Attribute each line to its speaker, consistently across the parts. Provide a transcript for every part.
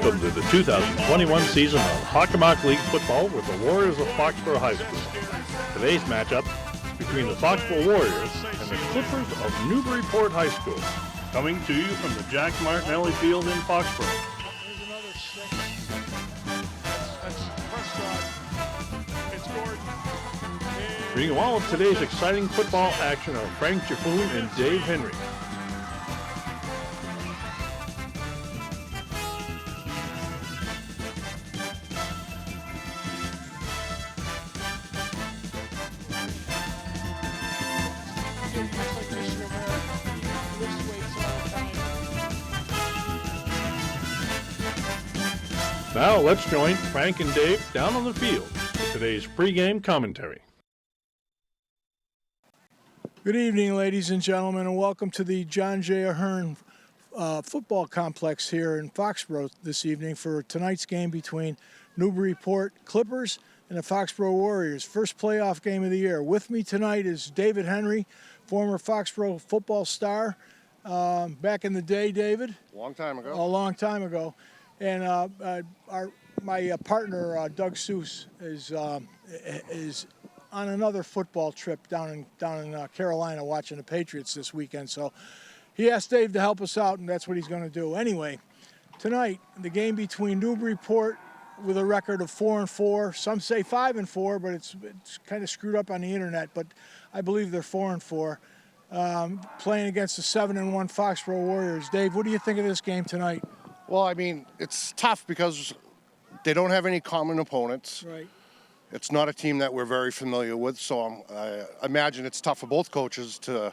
Speaker 1: welcome to the 2021 season of Hockomock League football with the Warriors of Foxborough High School. Today's matchup between the Foxborough Warriors and the Clippers of Newburyport High School. Coming to you from the Jack Martinelli Field in Foxborough. Bringing all of today's exciting football action are Frank Jaffoon and Dave Henry. Now let's join Frank and Dave down on the field for today's pregame commentary.
Speaker 2: Good evening, ladies and gentlemen, and welcome to the John J. Ahern football complex here in Foxborough this evening for tonight's game between Newburyport Clippers and the Foxborough Warriors. First playoff game of the year. With me tonight is David Henry, former Foxborough football star. Back in the day, David?
Speaker 3: A long time ago.
Speaker 2: A long time ago. And my partner, Doug Seuss, is on another football trip down in Carolina watching the Patriots this weekend. So he asked Dave to help us out, and that's what he's going to do. Anyway, tonight, the game between Newburyport with a record of 4-4. Some say 5-4, but it's kind of screwed up on the internet. But I believe they're 4-4, playing against the 7-1 Foxborough Warriors. Dave, what do you think of this game tonight?
Speaker 3: Well, I mean, it's tough because they don't have any common opponents.
Speaker 2: Right.
Speaker 3: It's not a team that we're very familiar with, so I imagine it's tough for both coaches to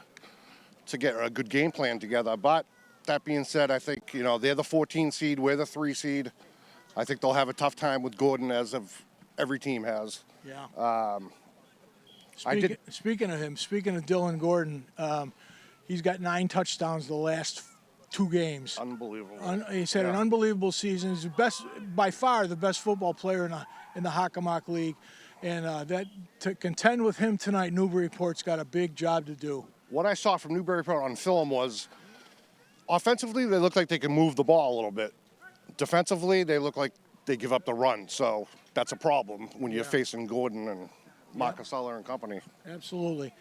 Speaker 3: get a good game plan together. But that being said, I think, they're the 14 seed, we're the 3 seed. I think they'll have a tough time with Gordon, as of every team has.
Speaker 2: Yeah. Speaking of him, speaking of Dylan Gordon, he's got 9 touchdowns the last 2 games.
Speaker 3: Unbelievable.
Speaker 2: He's had an unbelievable season. He's by far the best football player in the Hockomock League. And to contend with him tonight, Newburyport's got a big job to do.
Speaker 3: What I saw from Newburyport on film was, offensively, they look like they can move the ball a little bit. Defensively, they look like they give up the run. So that's a problem when you're facing Gordon and Marcus Eller and company.
Speaker 2: Absolutely.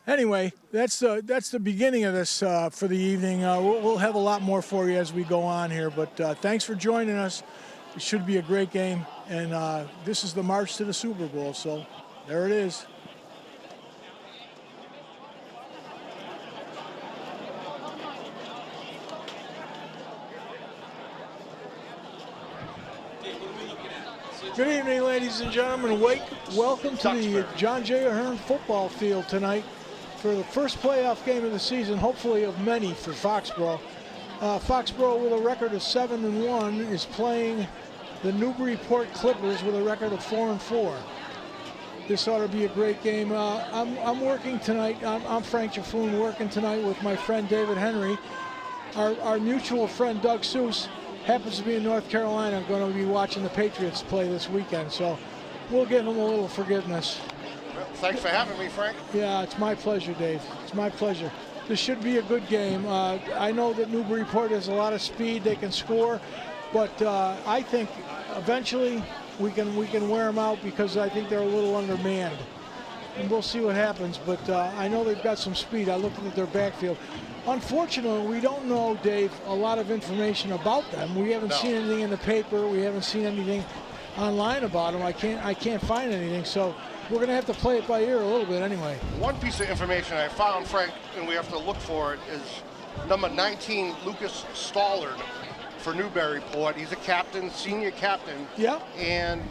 Speaker 2: Anyway, that's the beginning of this for the evening. We'll have a lot more for you as we go on here, but thanks for joining us. It should be a great game, and this is the march to the Super Bowl, so there it is. Good evening, ladies and gentlemen. Welcome to the John J. Ahern football field tonight for the first playoff game of the season, hopefully of many for Foxborough. Foxborough, with a record of 7-1, is playing the Newburyport Clippers with a record of 4-4. This ought to be a great game. I'm working tonight. I'm Frank Jaffoon, working tonight with my friend David Henry. Our mutual friend Doug Seuss happens to be in North Carolina, going to be watching the Patriots play this weekend. So we'll give him a little forgiveness.
Speaker 3: Thanks for having me, Frank.
Speaker 2: Yeah, it's my pleasure, Dave. It's my pleasure. This should be a good game. I know that Newburyport has a lot of speed. They can score, but I think eventually we can wear them out because I think they're a little undermanned. And we'll see what happens, but I know they've got some speed. I looked at their backfield. Unfortunately, we don't know, Dave, a lot of information about them. We haven't seen anything in the paper. We haven't seen anything online about them. I can't find anything, so we're going to have to play it by ear a little bit anyway.
Speaker 3: One piece of information I found, Frank, and we have to look for it, is number 19, Lucas Stollard for Newburyport. He's a captain, senior captain.
Speaker 2: Yeah.
Speaker 3: And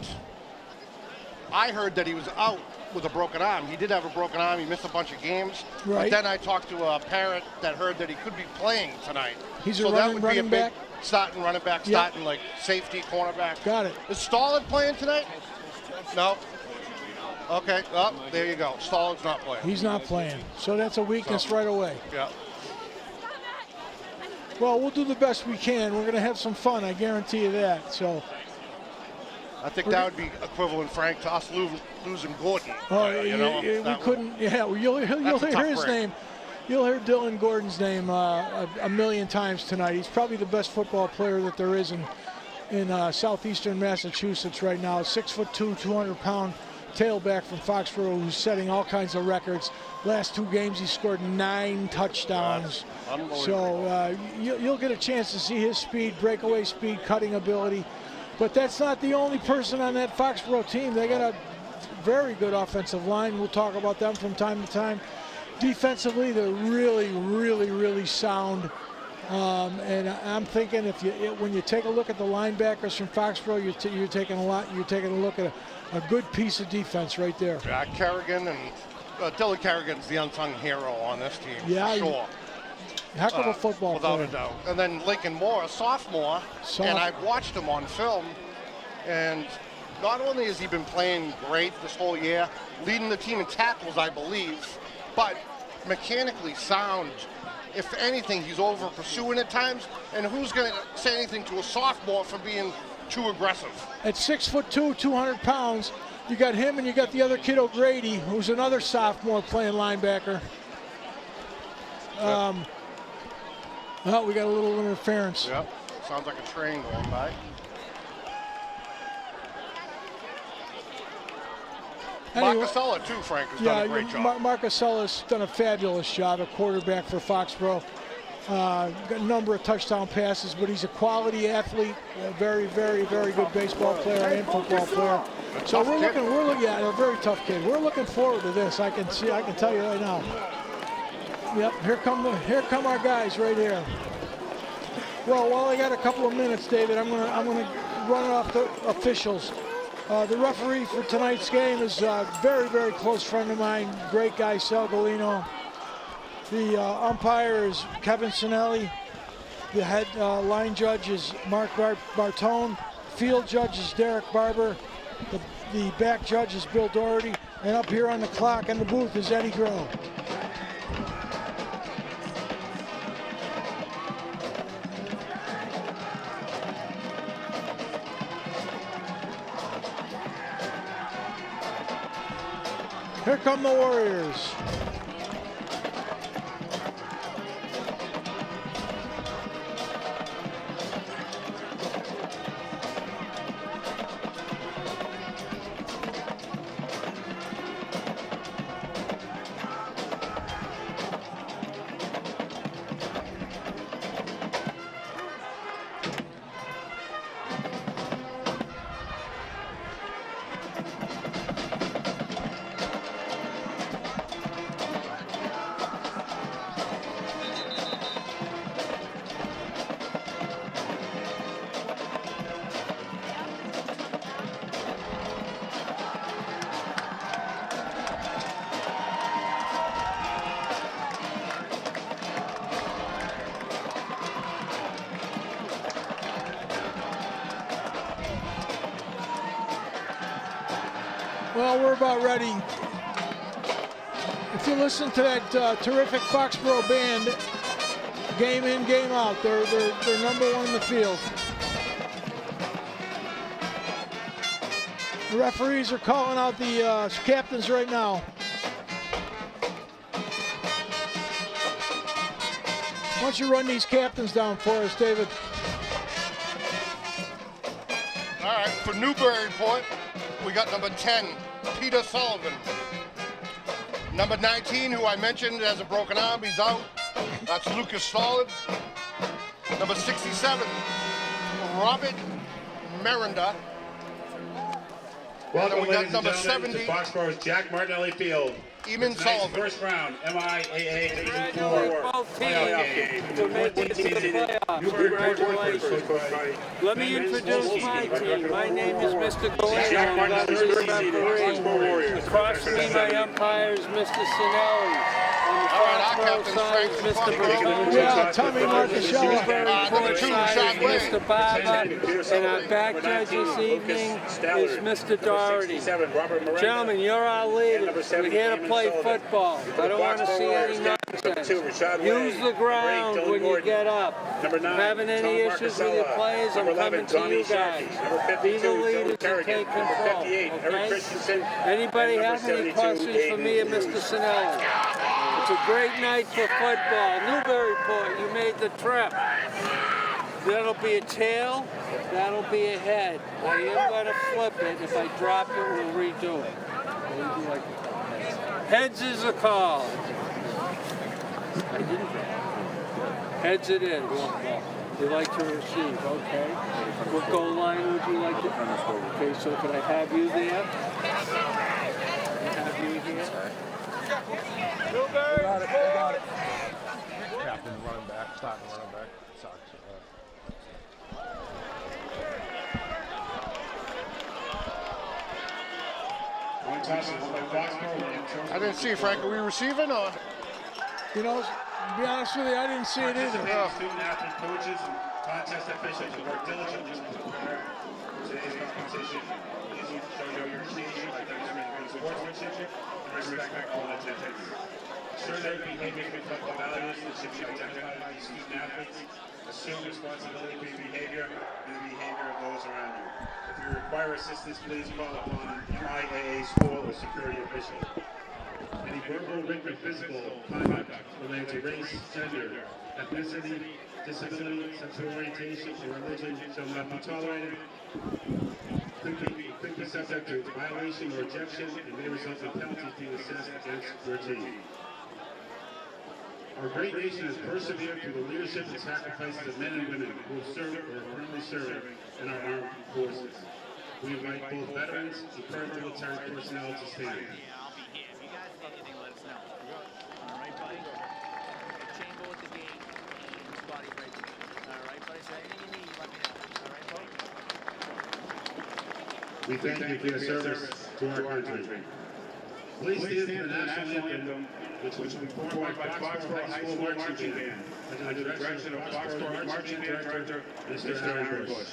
Speaker 3: I heard that he was out with a broken arm. He did have a broken arm. He missed a bunch of games.
Speaker 2: Right.
Speaker 3: But then I talked to a parent that heard that he could be playing tonight.
Speaker 2: He's
Speaker 3: so
Speaker 2: a
Speaker 3: that would be a
Speaker 2: running
Speaker 3: big
Speaker 2: back?
Speaker 3: starting running back, starting like safety, cornerback.
Speaker 2: Got it.
Speaker 3: Is Stollard playing tonight? No. Okay, well, there you go. Stollard's not playing.
Speaker 2: He's not playing. So that's a weakness right away.
Speaker 3: Yeah.
Speaker 2: Well, we'll do the best we can. We're going to have some fun, I guarantee you that. So
Speaker 3: I think that would be equivalent, Frank, to us losing Gordon.
Speaker 2: We couldn't. Yeah, well, you'll hear his name. You'll hear Dylan Gordon's name a million times tonight. He's probably the best football player that there is in southeastern Massachusetts right now. 6'2", 200-pound tailback from Foxborough who's setting all kinds of records. Last 2 games he scored 9 touchdowns. So you'll get a chance to see his speed, breakaway speed, cutting ability. But that's not the only person on that Foxborough team. They got a very good offensive line. We'll talk about them from time to time. Defensively, they're really sound. And I'm thinking when you take a look at the linebackers from Foxborough, you're taking a look at a good piece of defense right there.
Speaker 3: Jack Kerrigan and Dylan Kerrigan's the unsung hero on this team, for sure.
Speaker 2: Heck of a football
Speaker 3: without
Speaker 2: player.
Speaker 3: a doubt. And then Lincoln Moore, a sophomore, and I've watched him on film, and not only has he been playing great this whole year, leading the team in tackles, I believe, but mechanically sound. If anything, he's over pursuing at times, and who's going to say anything to a sophomore for being too aggressive?
Speaker 2: At 6'2", 200 pounds, you got him and you got the other kid O'Grady, who's another sophomore playing linebacker. Oh, we got a little interference.
Speaker 3: Yep, sounds like a train going by.
Speaker 2: Anyway,
Speaker 3: Marcusella too, Frank, has done a great job.
Speaker 2: Marcusella's done a fabulous job at quarterback for Foxborough. Got a number of touchdown passes, but he's a quality athlete, a very good baseball player and football player. So we're looking at a very tough kid. We're looking forward to this. I can tell you right now. Yep, here come our guys right here. Well, while I got a couple of minutes, David, I'm gonna run off the officials. The referee for tonight's game is a very close friend of mine, great guy, Sal Galino. The umpire is Kevin Sinelli. The head line judge is Mark Bartone. Field judge is Derek Barber. The back judge is Bill Doherty. And up here on the clock in the booth is Eddie Groh. Here come the Warriors. Well, we're about ready. If you listen to that terrific Foxborough band, game in, game out, they're number one in the field. The referees are calling out the captains right now. Why don't you run these captains down for us, David?
Speaker 3: All right, for Newburyport, we got number 10, Peter Sullivan. Number 19, who I mentioned has a broken arm, he's out. That's Lucas Solid. Number 67, Robert Merenda.
Speaker 4: Welcome,
Speaker 3: we got
Speaker 4: ladies
Speaker 3: number
Speaker 4: and gentlemen,
Speaker 3: 70,
Speaker 4: to Foxborough's Jack Martinelli Field.
Speaker 3: Eamon Sullivan.
Speaker 4: First round, MIAA Division 4
Speaker 5: both
Speaker 4: playoff
Speaker 5: teams
Speaker 4: game.
Speaker 5: to make it to the playoffs. Congratulations. Let me introduce my team. My name is Mr. Galeno. I'm going to be referee. Across from me, my umpire is Mr. Sinelli. On the Foxborough side is Mr. Bartone.
Speaker 2: Yeah, Tommy Marcusella's
Speaker 5: Newburyport side is Mr. Barber. And our back judge this evening is Mr. Doherty. Gentlemen, you're our leaders. We're here to play football. I don't want to see any nonsense. Use the ground when you get up. If you're having any issues with your players, I'm coming to you guys. Be the leaders and take control. Okay? Anybody have any questions for me and Mr. Sinelli? It's a great night for football. Newburyport, you made the trip. That'll be a tail That'll be a head. I am going to flip it. If I drop it, we'll redo it. What would you like to call heads? Heads is a call. I didn't. Heads it is. You like to receive, okay. What goal line would you like to? Okay, so could I have you there? Have you here?
Speaker 6: Newbury! Got it. Captain, running back, starting running back. Sucks.
Speaker 3: I didn't see, Frank. Are we receiving or?
Speaker 2: You know, to be honest with you, I didn't see it either.
Speaker 4: Student athlete coaches and contest officials who work diligently to prepare today's competition. Please show your appreciation by demonstrating sportsmanship and respect all attendees. Ensure that your behavior reflects the values that should be identified by the student athletes. Assume responsibility for your behavior and the behavior of those around you. If you require assistance, please call upon MIAA school or security official. Any verbal, written, or physical conduct related to race, gender, ethnicity, disability, sexual orientation, or religion shall not be tolerated. Could be subject to violation or rejection and may result in penalties being assessed against your team. Our great nation has persevered through the leadership and sacrifices of men and women who have served or are currently serving in our armed forces. We invite both veterans and current military personnel to stand. We thank you for your service to our country. Please stand for the national anthem, which will be performed by Foxborough High School Marching Band, under the direction of Foxborough Marching Band Director, Mr. Aaron Bush.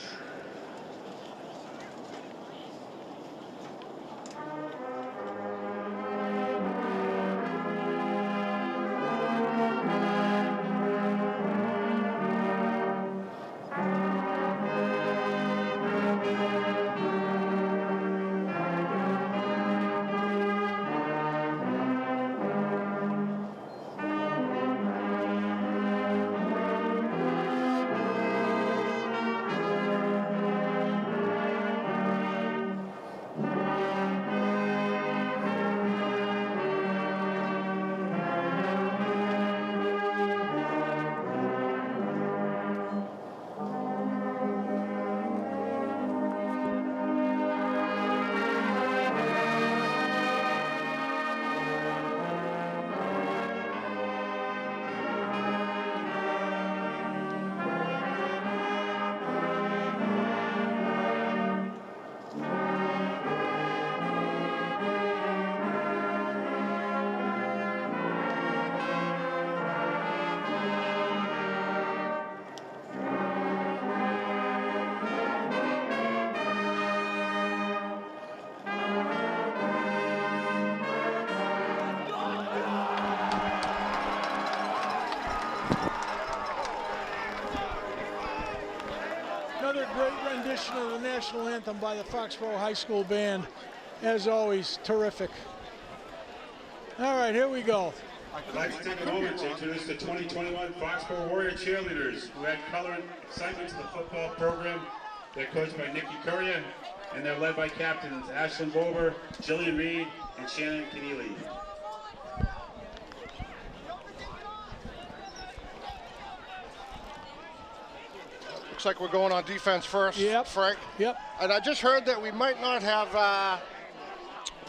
Speaker 2: Another great rendition of the national anthem by the Foxborough High School Band. As always, terrific. All right, here we go.
Speaker 4: I'd like to take a moment to introduce the 2021 Foxborough Warrior cheerleaders who add color and excitement to the football program. They're coached by Nikki Curria, and they're led by captains Ashlyn Bober, Jillian Reed, and Shannon Keneally.
Speaker 3: Looks like we're going on defense first, Frank.
Speaker 2: Yep.
Speaker 3: And I just heard that we might not have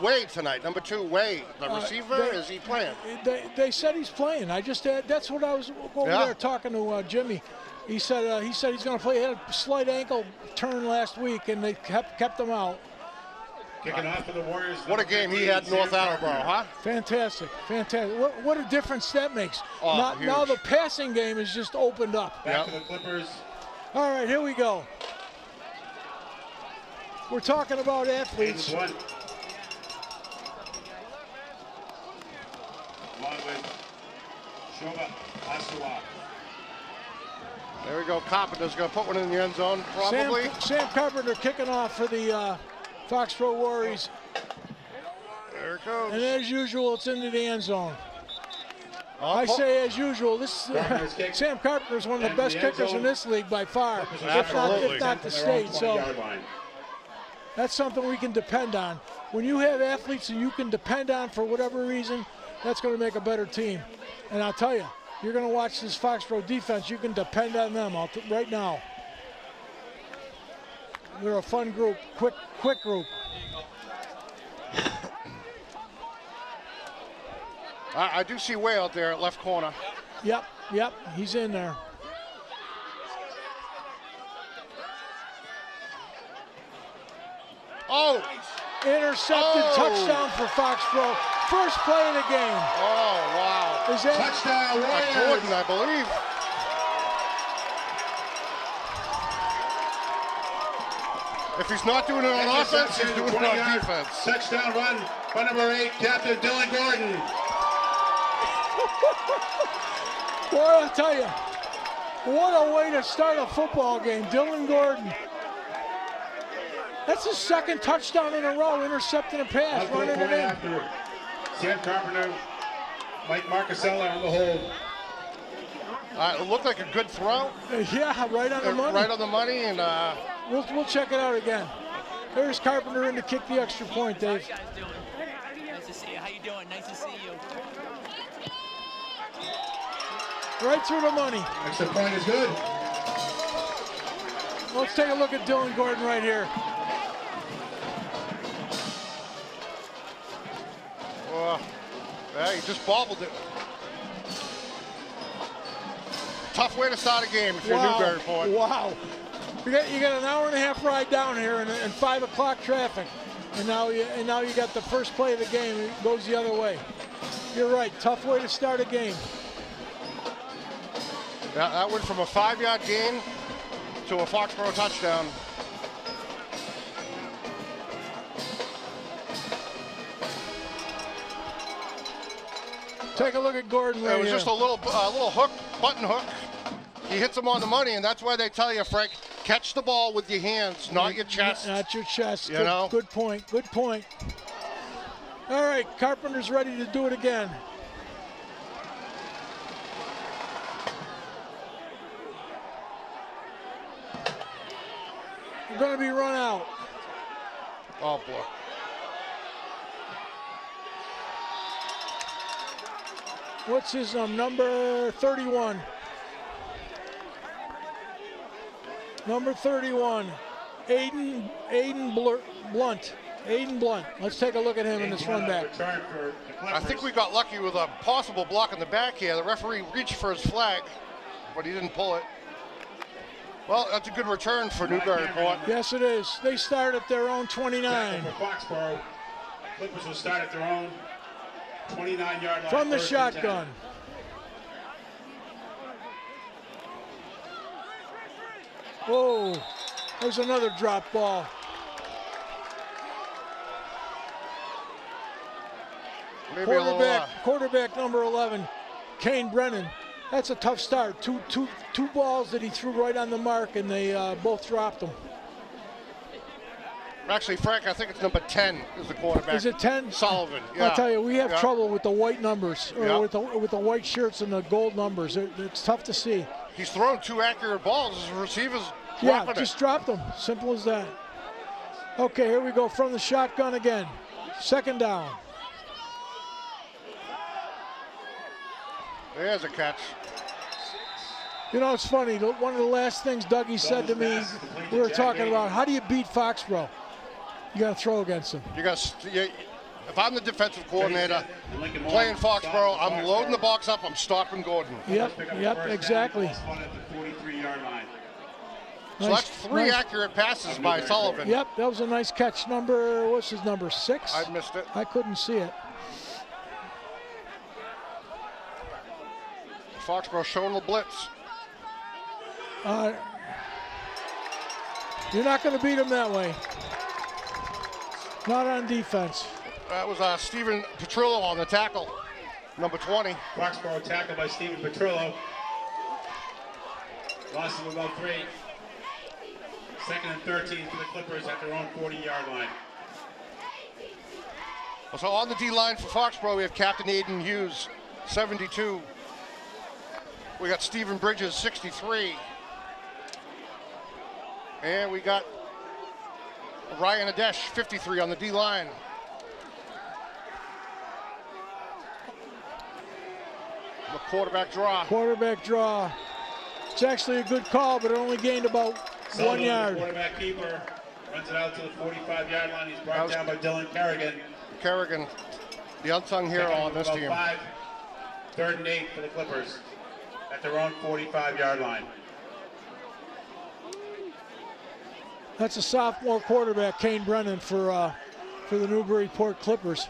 Speaker 3: Wade tonight, number 2, Wade, the receiver. Is he playing?
Speaker 2: They said he's playing. That's what I was over there talking to Jimmy. He said he's going to play. He had a slight ankle turn last week, and they kept him out.
Speaker 4: Kicking off for the Warriors.
Speaker 3: What a game he had in North Attleboro, huh?
Speaker 2: Fantastic. What a difference that makes.
Speaker 3: Oh,
Speaker 2: now the passing game is just opened up.
Speaker 4: Back to the Clippers.
Speaker 2: All right, here we go. We're talking about athletes.
Speaker 4: Along with Shoba Asua.
Speaker 3: There we go. Carpenter's going to put one in the end zone, probably.
Speaker 2: Sam Carpenter kicking off for the Foxborough Warriors.
Speaker 3: There it goes.
Speaker 2: And as usual, it's into the end zone. I say, as usual, this Sam Carpenter is one of the best kickers in this league by far, if not the state. So that's something we can depend on. When you have athletes that you can depend on for whatever reason, that's going to make a better team. And I'll tell you, you're going to watch this Foxborough defense. You can depend on them right now. They're a fun group, quick group.
Speaker 3: I do see Way out there at left corner.
Speaker 2: Yep, he's in there.
Speaker 3: Oh!
Speaker 2: Intercepted, touchdown for Foxborough. First play of the game.
Speaker 3: Oh, wow.
Speaker 2: Is that
Speaker 4: Touchdown, Warriors.
Speaker 3: Gordon, I believe. If he's not doing it on offense, he's doing it on defense.
Speaker 4: Touchdown run by number 8, Captain Dylan Gordon.
Speaker 2: Boy, I'll tell you, what a way to start a football game. Dylan Gordon. That's his second touchdown in a row, intercepting a pass, running it in.
Speaker 4: After Sam Carpenter, Mike Marcasella on the hold.
Speaker 3: It looked like a good throw.
Speaker 2: Yeah, right on the money.
Speaker 3: Right on the money, and
Speaker 2: we'll check it out again. There's Carpenter in to kick the extra point, Dave.
Speaker 7: How you guys doing? Nice to see you. How you doing? Nice to see you.
Speaker 2: Right through the money.
Speaker 4: Extra point is good.
Speaker 2: Let's take a look at Dylan Gordon right here.
Speaker 3: Yeah, he just bobbled it. Tough way to start a game if you're Newburyport.
Speaker 2: Wow. You got an hour and a half ride down here and 5 o'clock traffic. And now you got the first play of the game. It goes the other way. You're right. Tough way to start a game.
Speaker 3: That went from a 5-yard gain to a Foxborough touchdown.
Speaker 2: Take a look at Gordon right here.
Speaker 3: It was just a little hook, button hook. He hits him on the money, and that's why they tell you, Frank, catch the ball with your hands, not your chest.
Speaker 2: Not your chest.
Speaker 3: You know?
Speaker 2: Good point. Good point. All right, Carpenter's ready to do it again. We're going to be run out.
Speaker 3: Oh, boy.
Speaker 2: What's his number 31? Number 31, Aiden Blunt. Aiden Blunt. Let's take a look at him in this run back.
Speaker 3: I think we got lucky with a possible block in the back here. The referee reached for his flag, but he didn't pull it. Well, that's a good return for Newburyport.
Speaker 2: Yes, it is. They start at their own 29.
Speaker 4: For Foxborough, Clippers will start at their own 29-yard line.
Speaker 2: From the shotgun. Whoa, there's another drop ball.
Speaker 3: Maybe
Speaker 2: Quarterback number 11, Kane Brennan. That's a tough start. Two balls that he threw right on the mark, and they both dropped them.
Speaker 3: Actually, Frank, I think it's number 10 is the quarterback.
Speaker 2: Is it 10?
Speaker 3: Sullivan. Yeah.
Speaker 2: I'll tell you, we have trouble with the white numbers, or with the white shirts and the gold numbers. It's tough to see.
Speaker 3: He's thrown 2 accurate balls. His receivers
Speaker 2: dropping just dropped them. Simple as that. Okay, here we go from the shotgun again. Second down.
Speaker 3: There's a catch.
Speaker 2: You know, it's funny. One of the last things Dougie said to me, we were talking about, how do you beat Foxborough? You got to throw against them.
Speaker 3: If I'm the defensive coordinator playing Foxborough, I'm loading the box up. I'm stopping Gordon.
Speaker 2: Yep, exactly.
Speaker 3: So that's 3 accurate passes by Sullivan.
Speaker 2: Yep, that was a nice catch. What's his number, 6?
Speaker 3: I missed it.
Speaker 2: I couldn't see it.
Speaker 3: Foxborough showing the blitz.
Speaker 2: You're not going to beat them that way. Not on defense.
Speaker 3: That was Stephen Petrillo on the tackle, number 20.
Speaker 4: Foxborough tackle by Stephen Petrillo. Loss of about 3. Second and 13 for the Clippers at their own 40-yard line.
Speaker 3: So on the D-line for Foxborough, we have Captain Aiden Hughes, 72. We got Stephen Bridges, 63. And we got Ryan Adesh, 53 on the D-line. The quarterback draw.
Speaker 2: Quarterback draw. It's actually a good call, but it only gained about 1 yard.
Speaker 4: The quarterback keeper runs it out to the 45-yard line. He's brought down by Dylan Kerrigan.
Speaker 3: Kerrigan, the unsung hero on this team.
Speaker 4: 3rd and 8 for the Clippers at their own 45-yard line.
Speaker 2: That's a sophomore quarterback, Kane Brennan, for the Newburyport Clippers.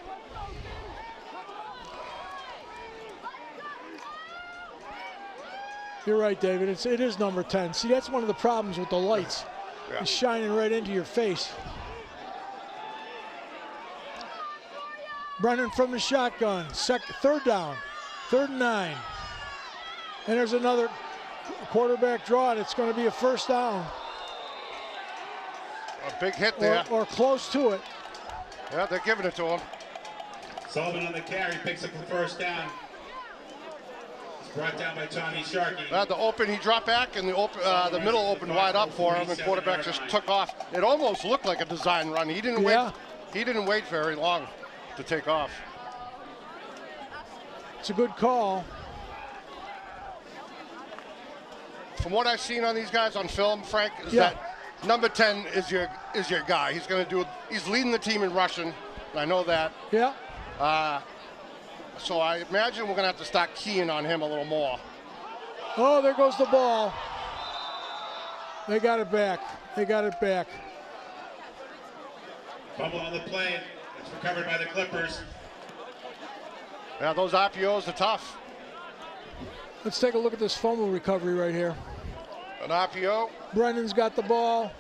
Speaker 2: You're right, David. It is number 10. See, that's one of the problems with the lights.
Speaker 3: Yeah.
Speaker 2: It's shining right into your face. Brennan from the shotgun. 3rd down. 3rd and 9. And there's another quarterback draw, and it's going to be a 1st down.
Speaker 3: A big hit there.
Speaker 2: Or close to it.
Speaker 3: Yeah, they're giving it to him.
Speaker 4: Sullivan on the carry, picks up the 1st down. It's brought down by Tommy Sharkey.
Speaker 3: The open, he dropped back, and the middle opened wide up for him, and quarterback just took off. It almost looked like a design run. He didn't wait. He didn't wait very long to take off.
Speaker 2: It's a good call.
Speaker 3: From what I've seen on these guys on film, Frank, is that number 10 is your guy. He's going to do. He's leading the team in rushing. I know that.
Speaker 2: Yeah.
Speaker 3: So I imagine we're going to have to start keying on him a little more.
Speaker 2: Oh, there goes the ball. They got it back. They got it back.
Speaker 4: Fumble on the play. It's recovered by the Clippers.
Speaker 3: Yeah, those RPOs are tough.
Speaker 2: Let's take a look at this fumble recovery right here.
Speaker 3: An RPO.
Speaker 2: Brennan's got the ball.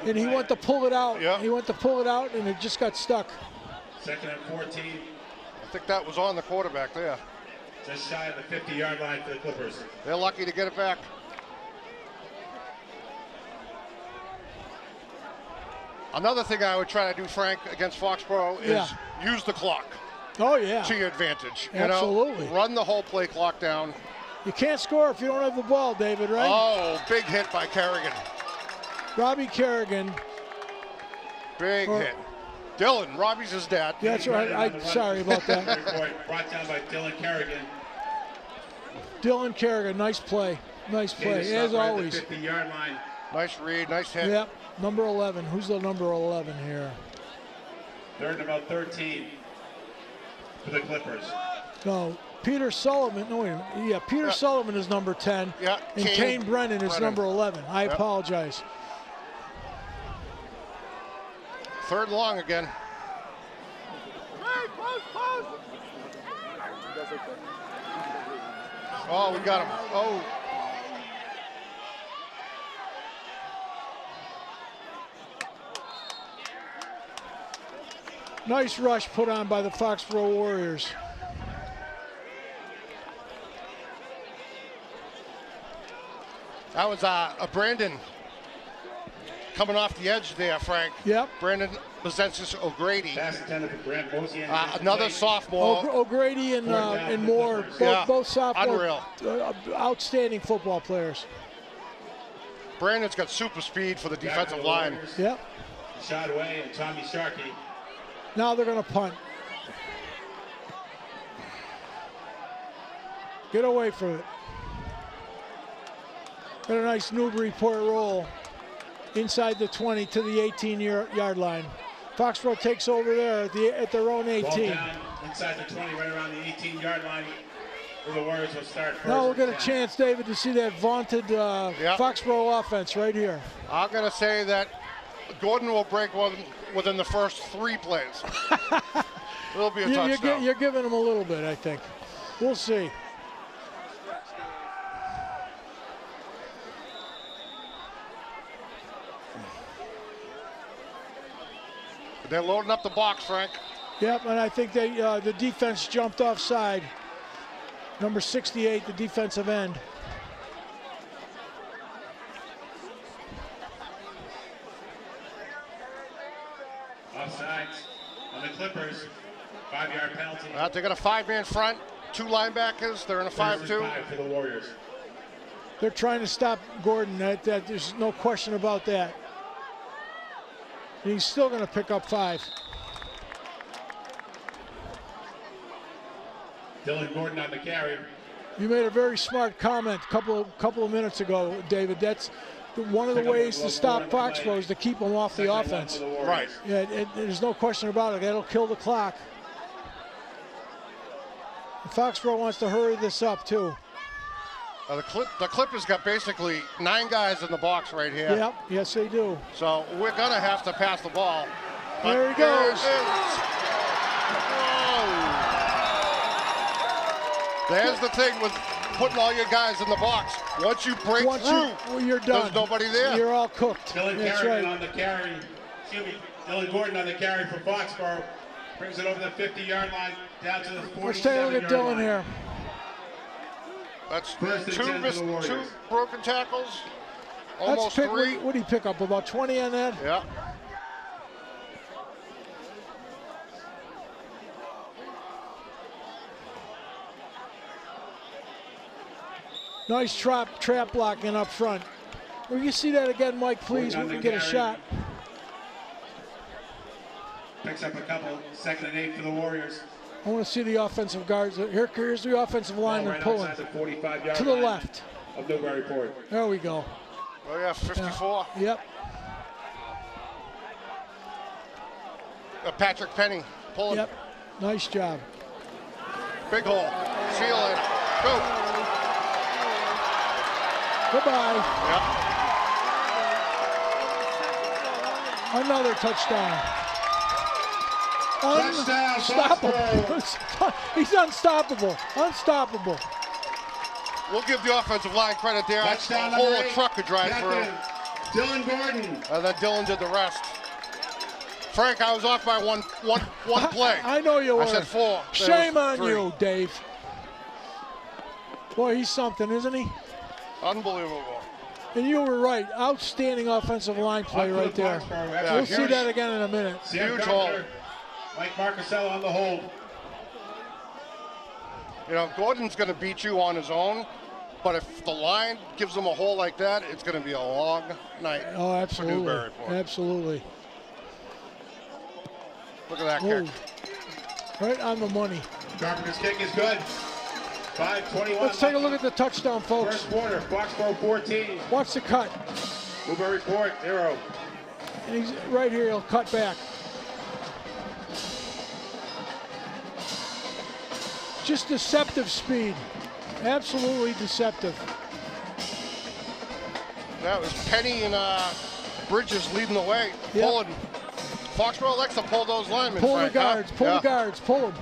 Speaker 2: And he went to pull it out.
Speaker 3: Yep.
Speaker 2: He went to pull it out, and it just got stuck.
Speaker 4: 2nd and 14.
Speaker 3: I think that was on the quarterback there.
Speaker 4: Just shy of the 50-yard line for the Clippers.
Speaker 3: They're lucky to get it back. Another thing I would try to do, Frank, against Foxborough is use the clock.
Speaker 2: Oh, yeah.
Speaker 3: To your advantage.
Speaker 2: Absolutely.
Speaker 3: You know, run the whole play clock down.
Speaker 2: You can't score if you don't have the ball, David, right?
Speaker 3: Oh, big hit by Kerrigan.
Speaker 2: Robbie Kerrigan.
Speaker 3: Big hit. Dylan, Robbie's his dad.
Speaker 2: That's right. I'm sorry about that.
Speaker 4: Brought down by Dylan Kerrigan.
Speaker 2: Dylan Kerrigan, nice play. Nice play, as always.
Speaker 4: 50-yard line.
Speaker 3: Nice read, nice hit.
Speaker 2: Yep, number 11. Who's the number 11 here?
Speaker 4: 3rd and about 13 for the Clippers.
Speaker 2: No, Peter Sullivan. No, wait a minute. Yeah, Peter Sullivan is number 10.
Speaker 3: Yeah,
Speaker 2: and Kane Brennan is number 11. I apologize.
Speaker 3: 3rd and long again. Oh, we got him. Oh.
Speaker 2: Nice rush put on by the Foxborough Warriors.
Speaker 3: That was a Brandon coming off the edge there, Frank.
Speaker 2: Yep.
Speaker 3: Brandon Bezensis O'Grady.
Speaker 4: Pass intended for Grant Mosian.
Speaker 3: Another sophomore.
Speaker 2: O'Grady and Moore, both sophomore.
Speaker 3: Unreal.
Speaker 2: Outstanding football players.
Speaker 3: Brandon's got super speed for the defensive line.
Speaker 2: Yep.
Speaker 4: Shot away, and Tommy Sharkey.
Speaker 2: Now they're going to punt. Get away from it. Got a nice Newburyport roll inside the 20 to the 18-yard line. Foxborough takes over there at their own 18.
Speaker 4: Ball down inside the 20, right around the 18-yard line. The Warriors will start first.
Speaker 2: Now we'll get a chance, David, to see that vaunted Foxborough offense right here.
Speaker 3: I'm going to say that Gordon will break one within the first 3 plays. It'll be a touchdown.
Speaker 2: You're giving him a little bit, I think. We'll see.
Speaker 3: They're loading up the box, Frank.
Speaker 2: Yep, and I think the defense jumped offside. Number 68, the defensive end.
Speaker 4: Offsides on the Clippers. 5-yard penalty.
Speaker 3: They got a 5-man front, two linebackers. They're in a 5-2.
Speaker 4: For the Warriors.
Speaker 2: They're trying to stop Gordon. There's no question about that. And he's still going to pick up 5.
Speaker 4: Dylan Gordon on the carry.
Speaker 2: You made a very smart comment a couple of minutes ago, David. That's one of the ways to stop Foxborough is to keep them off the offense.
Speaker 3: Right.
Speaker 2: Yeah, there's no question about it. That'll kill the clock. Foxborough wants to hurry this up too.
Speaker 3: The Clippers got basically 9 guys in the box right here.
Speaker 2: Yep, yes they do.
Speaker 3: So we're going to have to pass the ball.
Speaker 2: There he goes.
Speaker 3: There's the thing with putting all your guys in the box. Once you break through,
Speaker 2: you're done.
Speaker 3: There's nobody there.
Speaker 2: You're all cooked.
Speaker 4: Dylan
Speaker 2: That's
Speaker 4: Gordon
Speaker 2: right.
Speaker 4: on the carry. Dylan Gordon on the carry for Foxborough. Brings it over the 50-yard line, down to the 47-yard line.
Speaker 2: Let's take a look at Dylan here.
Speaker 3: That's
Speaker 4: First and 10 for the Warriors.
Speaker 3: 2 broken tackles, almost 3.
Speaker 2: What did he pick up? About 20 on that?
Speaker 3: Yeah.
Speaker 2: Nice trap blocking up front. Will you see that again, Mike, please? We can get a shot.
Speaker 4: Picks up a couple, 2nd and 8 for the Warriors.
Speaker 2: I want to see the offensive guards. Here's the offensive lineman
Speaker 4: Right
Speaker 2: pulling
Speaker 4: outside the 45-yard
Speaker 2: to the
Speaker 4: line
Speaker 2: left.
Speaker 4: of Newburyport.
Speaker 2: There we go.
Speaker 3: Oh yeah, 54.
Speaker 2: Yep.
Speaker 3: Patrick Penny pulling.
Speaker 2: Yep. Nice job.
Speaker 3: Big hole. Ceiling. Go.
Speaker 2: Goodbye.
Speaker 3: Yep.
Speaker 2: Another touchdown.
Speaker 4: Touchdown,
Speaker 2: Unstoppable. He's unstoppable. Unstoppable.
Speaker 3: We'll give the offensive line credit there.
Speaker 4: Touchdown
Speaker 3: A whole
Speaker 4: number 8.
Speaker 3: truck could drive through.
Speaker 4: Dylan Gordon.
Speaker 3: And then Dylan did the rest. Frank, I was off by one play.
Speaker 2: I know you were.
Speaker 3: I said 4.
Speaker 2: Shame on
Speaker 3: 3.
Speaker 2: you, Dave. Boy, he's something, isn't he?
Speaker 3: Unbelievable.
Speaker 2: And you were right. Outstanding offensive line play right there. We'll see that again in a minute.
Speaker 3: Huge hole.
Speaker 4: Mike Marcasello on the hold.
Speaker 3: You know, Gordon's going to beat you on his own, but if the line gives him a hole like that, it's going to be a long night.
Speaker 2: Oh, absolutely.
Speaker 3: For Newburyport.
Speaker 2: Absolutely.
Speaker 3: Look at that
Speaker 2: Ooh.
Speaker 3: kick.
Speaker 2: Right on the money.
Speaker 4: Carpenter's kick is good. 5:21.
Speaker 2: Let's take a look at the touchdown, folks.
Speaker 4: First quarter, Foxborough 14.
Speaker 2: Watch the cut.
Speaker 4: Newburyport 0.
Speaker 2: And he's right here. He'll cut back. Just deceptive speed. Absolutely deceptive.
Speaker 3: That was Penny and Bridges leading the way.
Speaker 2: Yep.
Speaker 3: Pulling. Foxborough likes to pull those linemen.
Speaker 2: Pull
Speaker 3: Frank,
Speaker 2: the guards.
Speaker 3: huh?
Speaker 2: Pull
Speaker 3: Yeah.
Speaker 2: the guards. Pull them.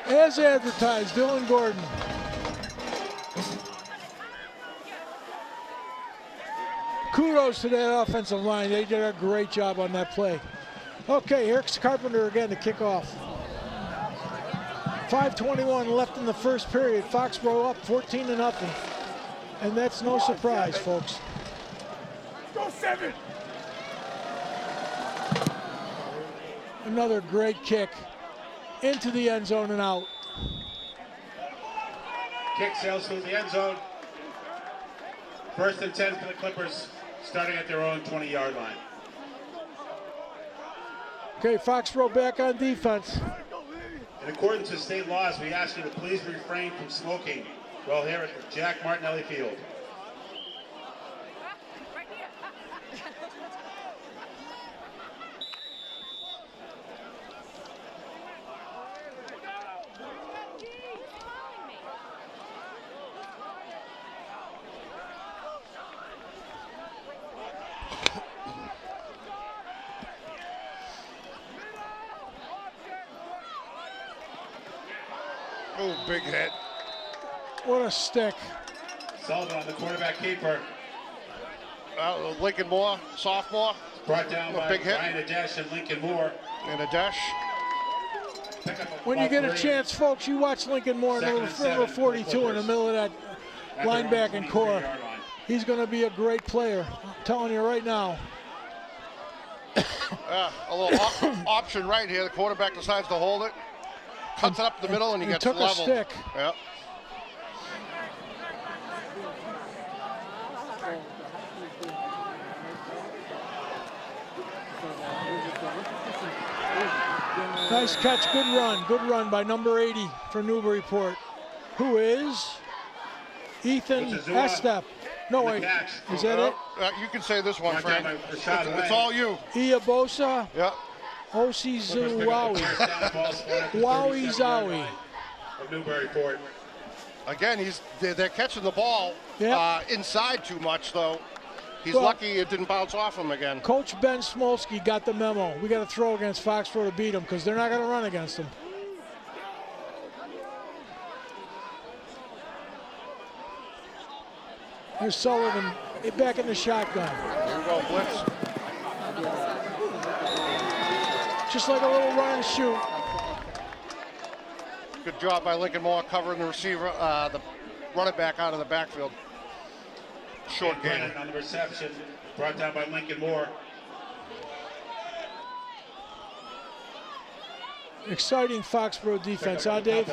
Speaker 2: As advertised, Dylan Gordon. Kudos to that offensive line. They did a great job on that play. Okay, here's Carpenter again to kick off. 5:21 left in the first period. Foxborough up 14-0. And that's no surprise, folks.
Speaker 6: Go 7.
Speaker 2: Another great kick into the end zone and out.
Speaker 4: Kick sails through the end zone. 1st and 10 for the Clippers, starting at their own 20-yard line.
Speaker 2: Okay, Foxborough back on defense.
Speaker 4: In accordance with state laws, we ask you to please refrain from smoking while here at Jack Martinelli Field.
Speaker 3: Oh, big hit.
Speaker 2: What a stick.
Speaker 4: Sullivan on the quarterback keeper.
Speaker 3: Lincoln Moore, sophomore.
Speaker 4: Brought down by
Speaker 3: big hit.
Speaker 4: Ryan Adesh and Lincoln Moore.
Speaker 3: And a dash.
Speaker 2: When you get a chance, folks, you watch Lincoln Moore in the
Speaker 4: Second and
Speaker 2: little
Speaker 4: 7
Speaker 2: 42 in the middle of that. linebacking core. He's going to be a great player. I'm telling you right now.
Speaker 3: A little option right here. The quarterback decides to hold it, cuts it up the middle, and he gets
Speaker 2: took
Speaker 3: leveled.
Speaker 2: a stick.
Speaker 3: Yep.
Speaker 2: Nice catch, good run by number 80 for Newburyport, who is Ethan Estep. No, wait, is that it?
Speaker 3: You can say this one, Frank. It's all you.
Speaker 2: Iabosa
Speaker 3: Yep.
Speaker 2: Osizuwawi. Wowie Zowie.
Speaker 4: Of Newburyport.
Speaker 3: Again, they're catching the ball inside too much, though. He's lucky it didn't bounce off him again.
Speaker 2: Coach Ben Smolsky got the memo. We got to throw against Foxborough to beat them because they're not going to run against them. Here's Sullivan back in the shotgun.
Speaker 3: Here we go, blitz.
Speaker 2: Just like a little run and shoot.
Speaker 3: Good job by Lincoln Moore covering the receiver, the running back out of the backfield. Short game.
Speaker 4: On the reception, brought down by Lincoln Moore.
Speaker 2: Exciting Foxborough defense, huh, Dave?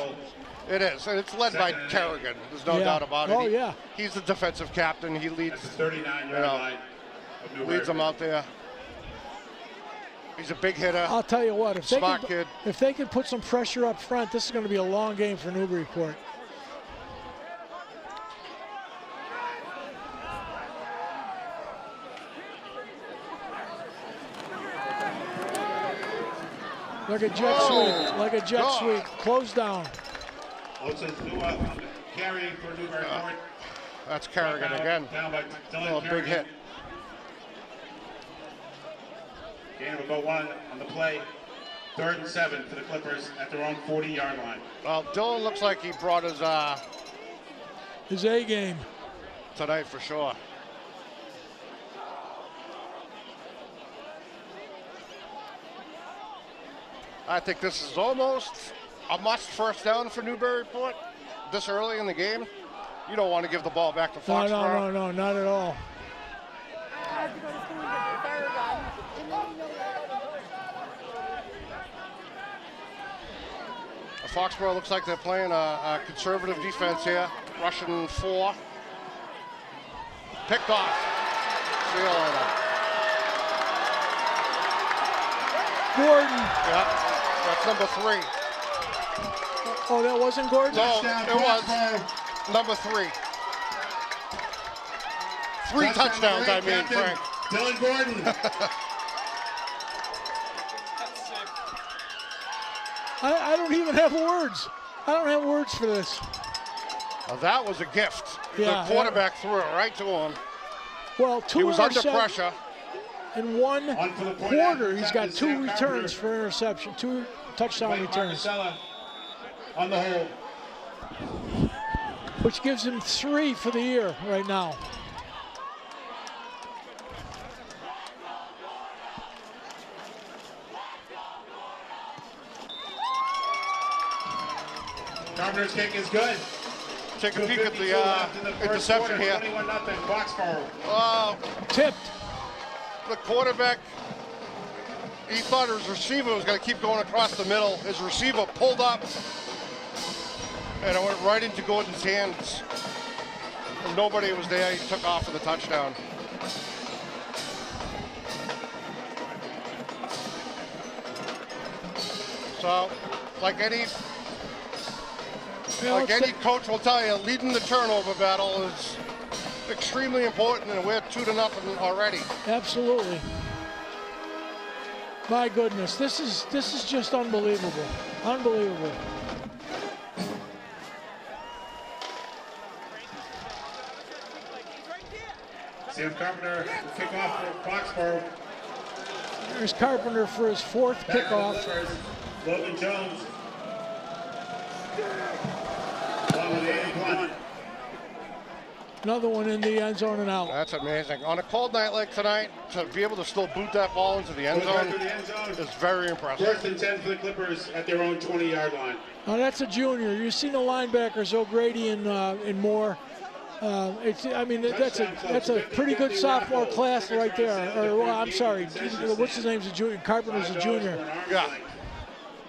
Speaker 3: It is, and it's led by Kerrigan. There's no doubt about it.
Speaker 2: Oh, yeah.
Speaker 3: He's the defensive captain. He leads,
Speaker 4: That's the 39-yard line of Newburyport.
Speaker 3: leads them out there. He's a big hitter.
Speaker 2: I'll tell you what, if
Speaker 3: kid.
Speaker 2: If they can put some pressure up front, this is going to be a long game for Newburyport. Like a jet sweep, like a jet sweep. Close down.
Speaker 4: Carry for Newburyport.
Speaker 3: That's Kerrigan again.
Speaker 4: Down by
Speaker 3: Oh, big hit.
Speaker 4: Gain of about 1 on the play. 3rd and 7 for the Clippers at their own 40-yard line.
Speaker 3: Well, Dylan looks like he brought his
Speaker 2: A game
Speaker 3: tonight for sure. I think this is almost a must first down for Newburyport this early in the game. You don't want to give the ball back to Foxborough.
Speaker 2: No, not at all.
Speaker 3: Foxborough looks like they're playing a conservative defense here. Rushing 4. Picked off. See you later.
Speaker 2: Gordon.
Speaker 3: Yeah, that's number 3.
Speaker 2: Oh, that wasn't Gordon?
Speaker 3: No, it was number 3. 3 touchdowns, I mean, Frank.
Speaker 4: Dylan Gordon.
Speaker 2: I don't even have words. I don't have words for this.
Speaker 3: Well, that was a gift.
Speaker 2: Yeah,
Speaker 3: the quarterback threw it right to him.
Speaker 2: Well, 2
Speaker 3: He was under pressure.
Speaker 2: In one quarter, he's got 2 returns for interception, 2 touchdown returns.
Speaker 4: On the hold.
Speaker 2: Which gives him 3 for the year right now.
Speaker 4: Carpenter's kick is good.
Speaker 3: Take a peek at the interception here.
Speaker 4: 21-0 Foxborough.
Speaker 2: Tipped.
Speaker 3: The quarterback, he thought his receiver was going to keep going across the middle. His receiver pulled up, and it went right into Gordon's hands. And nobody was there. He took off for the touchdown. So, like any coach will tell you, leading the turnover battle is extremely important, and we're 2-0 already.
Speaker 2: Absolutely. My goodness, this is just unbelievable. Unbelievable.
Speaker 4: Sam Carpenter will kick off for Foxborough.
Speaker 2: There's Carpenter for his 4th kickoff.
Speaker 4: Logan Jones. Along with the 81.
Speaker 2: Another one in the end zone and out.
Speaker 3: That's amazing. On a cold night like tonight, to be able to still boot that ball into the end zone is very impressive.
Speaker 4: 1st and 10 for the Clippers at their own 20-yard line.
Speaker 2: Now that's a junior. You've seen the linebackers, O'Grady and Moore. I mean, that's a pretty good sophomore class right there. Or well, I'm sorry, what's his name's a junior? Carpenter's a junior.
Speaker 3: Yeah.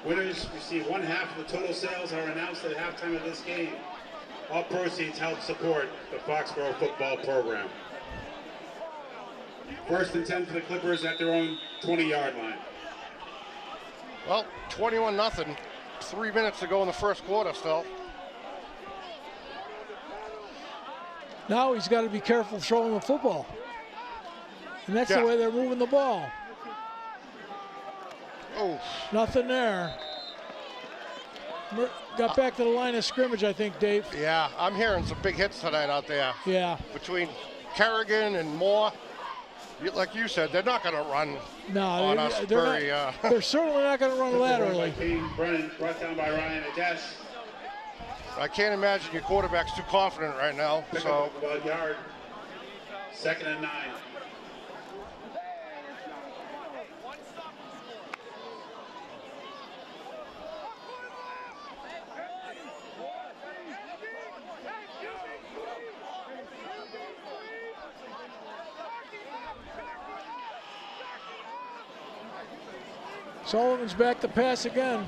Speaker 4: Winners receive 1/2 of the total sales are announced at halftime of this game. All proceeds help support the Foxborough football program. 1st and 10 for the Clippers at their own 20-yard line.
Speaker 3: Well, 21-0. 3 minutes to go in the first quarter still.
Speaker 2: Now he's got to be careful throwing the football. And that's the way they're moving the ball.
Speaker 3: Oh.
Speaker 2: Nothing there. Got back to the line of scrimmage, I think, Dave.
Speaker 3: Yeah, I'm hearing some big hits tonight out there.
Speaker 2: Yeah.
Speaker 3: Between Kerrigan and Moore. Like you said, they're not going to run on us very...
Speaker 2: They're certainly not going to run laterally.
Speaker 4: Brennan brought down by Ryan Adesh.
Speaker 3: I can't imagine your quarterback's too confident right now.
Speaker 4: Pick
Speaker 3: So
Speaker 4: up about a yard. 2nd and 9.
Speaker 2: Sullivan's back to pass again.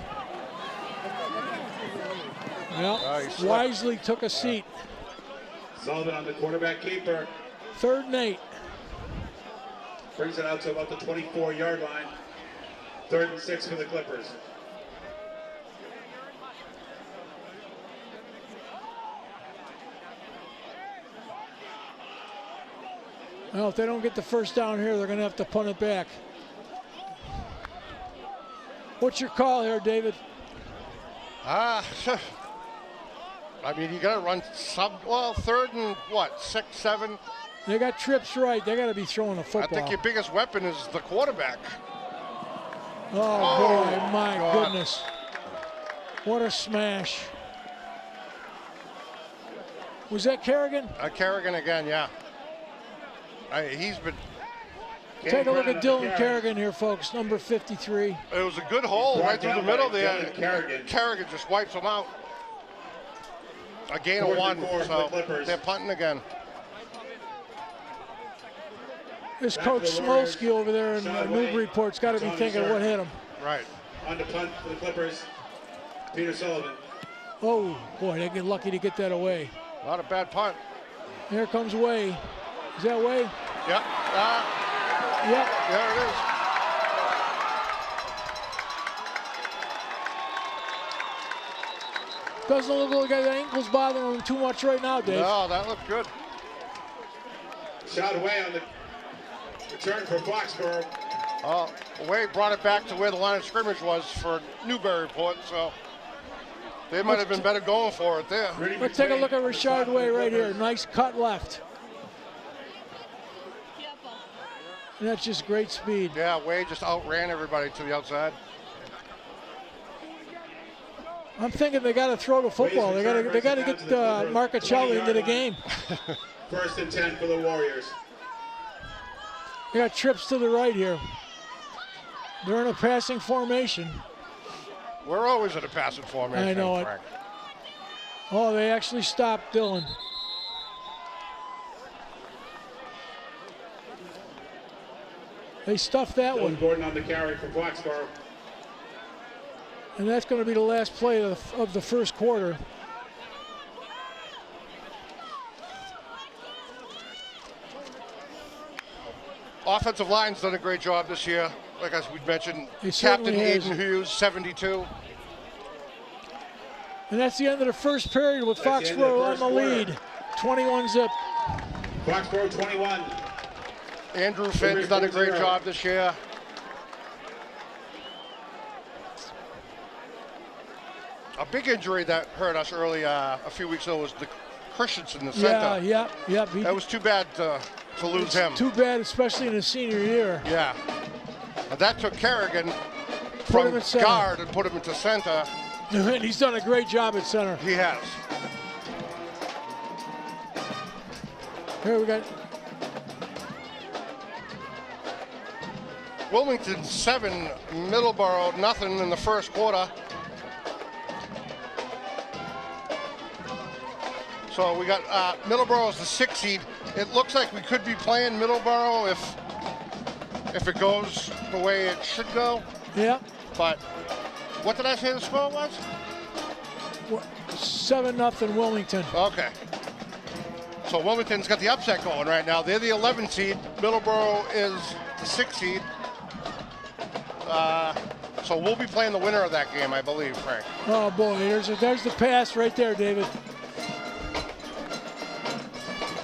Speaker 2: Well, wisely took a seat.
Speaker 4: Sullivan on the quarterback keeper.
Speaker 2: 3rd and 8.
Speaker 4: Brings it out to about the 24-yard line. 3rd and 6 for the Clippers.
Speaker 2: Well, if they don't get the first down here, they're going to have to punt it back. What's your call here, David?
Speaker 3: I mean, you got to run well, 3rd and what, 6, 7?
Speaker 2: They got trips right. They got to be throwing a football.
Speaker 3: I think your biggest weapon is the quarterback.
Speaker 2: Oh boy, my goodness. What a smash. Was that Kerrigan?
Speaker 3: Kerrigan again, yeah. He's been...
Speaker 2: Take a look at Dylan Kerrigan here, folks, number 53.
Speaker 3: It was a good hole right through the middle there.
Speaker 4: Kerrigan
Speaker 3: just wipes him out. A gain of 1, so they're punting again.
Speaker 2: This Coach Smolsky over there in Newburyport's got to be thinking what hit him.
Speaker 3: Right.
Speaker 4: On the punt for the Clippers, Peter Sullivan.
Speaker 2: Oh, boy, they get lucky to get that away.
Speaker 3: Not a bad punt.
Speaker 2: Here comes Way. Is that Way?
Speaker 3: Yep.
Speaker 2: Yep.
Speaker 3: There it is.
Speaker 2: Doesn't look like the ankle's bothering him too much right now, Dave.
Speaker 3: No, that looked good.
Speaker 4: Shot away on the return for Foxborough.
Speaker 3: Way brought it back to where the line of scrimmage was for Newburyport, so they might have been better going for it there.
Speaker 2: Let's take a look at Rashard Way right here. Nice cut left. And that's just great speed.
Speaker 3: Yeah, Way just outran everybody to the outside.
Speaker 2: I'm thinking they got to throw the football. They got to get Marcacelli into the game.
Speaker 4: 1st and 10 for the Warriors.
Speaker 2: They got trips to the right here. They're in a passing formation.
Speaker 3: We're always in a passing formation.
Speaker 2: I know it.
Speaker 3: Frank.
Speaker 2: Oh, they actually stopped Dylan. They stuffed that one.
Speaker 4: Gordon on the carry for Foxborough.
Speaker 2: And that's going to be the last play of the first quarter.
Speaker 3: Offensive line's done a great job this year. Like as we mentioned,
Speaker 2: Captain
Speaker 3: Aiden Hughes, 72.
Speaker 2: And that's the end of the first period with Foxborough on the lead. 21-zip.
Speaker 4: Foxborough 21.
Speaker 3: Andrew Finn's done a great job this year. A big injury that hurt us early a few weeks ago was the Christensen, the center.
Speaker 2: Yeah.
Speaker 3: That was too bad to lose him.
Speaker 2: Too bad, especially in his senior year.
Speaker 3: Yeah. And that took Kerrigan from guard and put him into center.
Speaker 2: And he's done a great job at center.
Speaker 3: He has.
Speaker 2: Here we got
Speaker 3: Wilmington 7, Middleborough nothing in the first quarter. So we got Middleborough as the 6th seed. It looks like we could be playing Middleborough if it goes the way it should go.
Speaker 2: Yeah.
Speaker 3: But what did I say the score was?
Speaker 2: 7-0 Wilmington.
Speaker 3: Okay. So Wilmington's got the upset going right now. They're the 11th seed. Middleborough is the 6th seed. So we'll be playing the winner of that game, I believe, Frank.
Speaker 2: Oh boy, there's the pass right there, David.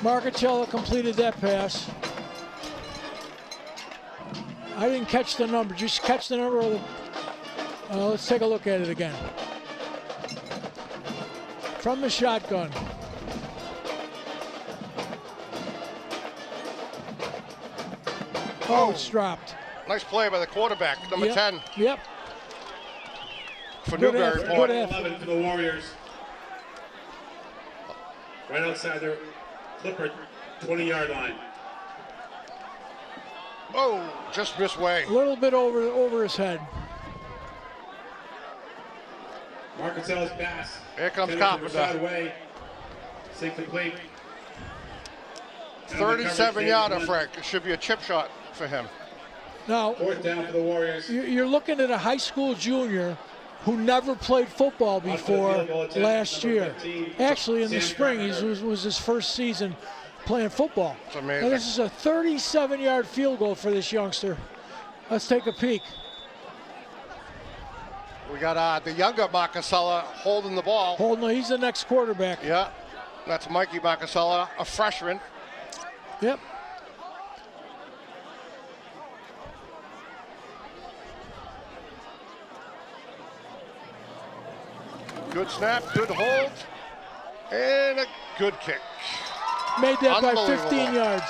Speaker 2: Marcatello completed that pass. I didn't catch the number. Did you catch the number of the... let's take a look at it again. From the shotgun. Oh, it's dropped.
Speaker 3: Nice play by the quarterback, number 10.
Speaker 2: Yep.
Speaker 3: For
Speaker 2: Good
Speaker 3: Newburyport.
Speaker 4: 11 for the Warriors. Right outside their Clipper 20-yard line.
Speaker 3: Oh, just missed way.
Speaker 2: A little bit over his head.
Speaker 4: Marcatello's pass.
Speaker 3: Here comes
Speaker 4: Carpenter.
Speaker 3: Carpenter.
Speaker 4: It's incomplete.
Speaker 3: 37-yarder, Frank. It should be a chip shot for him.
Speaker 2: Now,
Speaker 4: 4th down for the Warriors.
Speaker 2: you're looking at a high school junior who never played football before last year. Actually, in the spring, it was his first season playing football.
Speaker 3: It's amazing.
Speaker 2: And this is a 37-yard field goal for this youngster. Let's take a peek.
Speaker 3: We got the younger Marcasella holding the ball.
Speaker 2: He's the next quarterback.
Speaker 3: Yeah, that's Mikey Marcasella, a freshman.
Speaker 2: Yep.
Speaker 3: Good snap, good hold, and a good kick.
Speaker 2: Made that by 15 yards.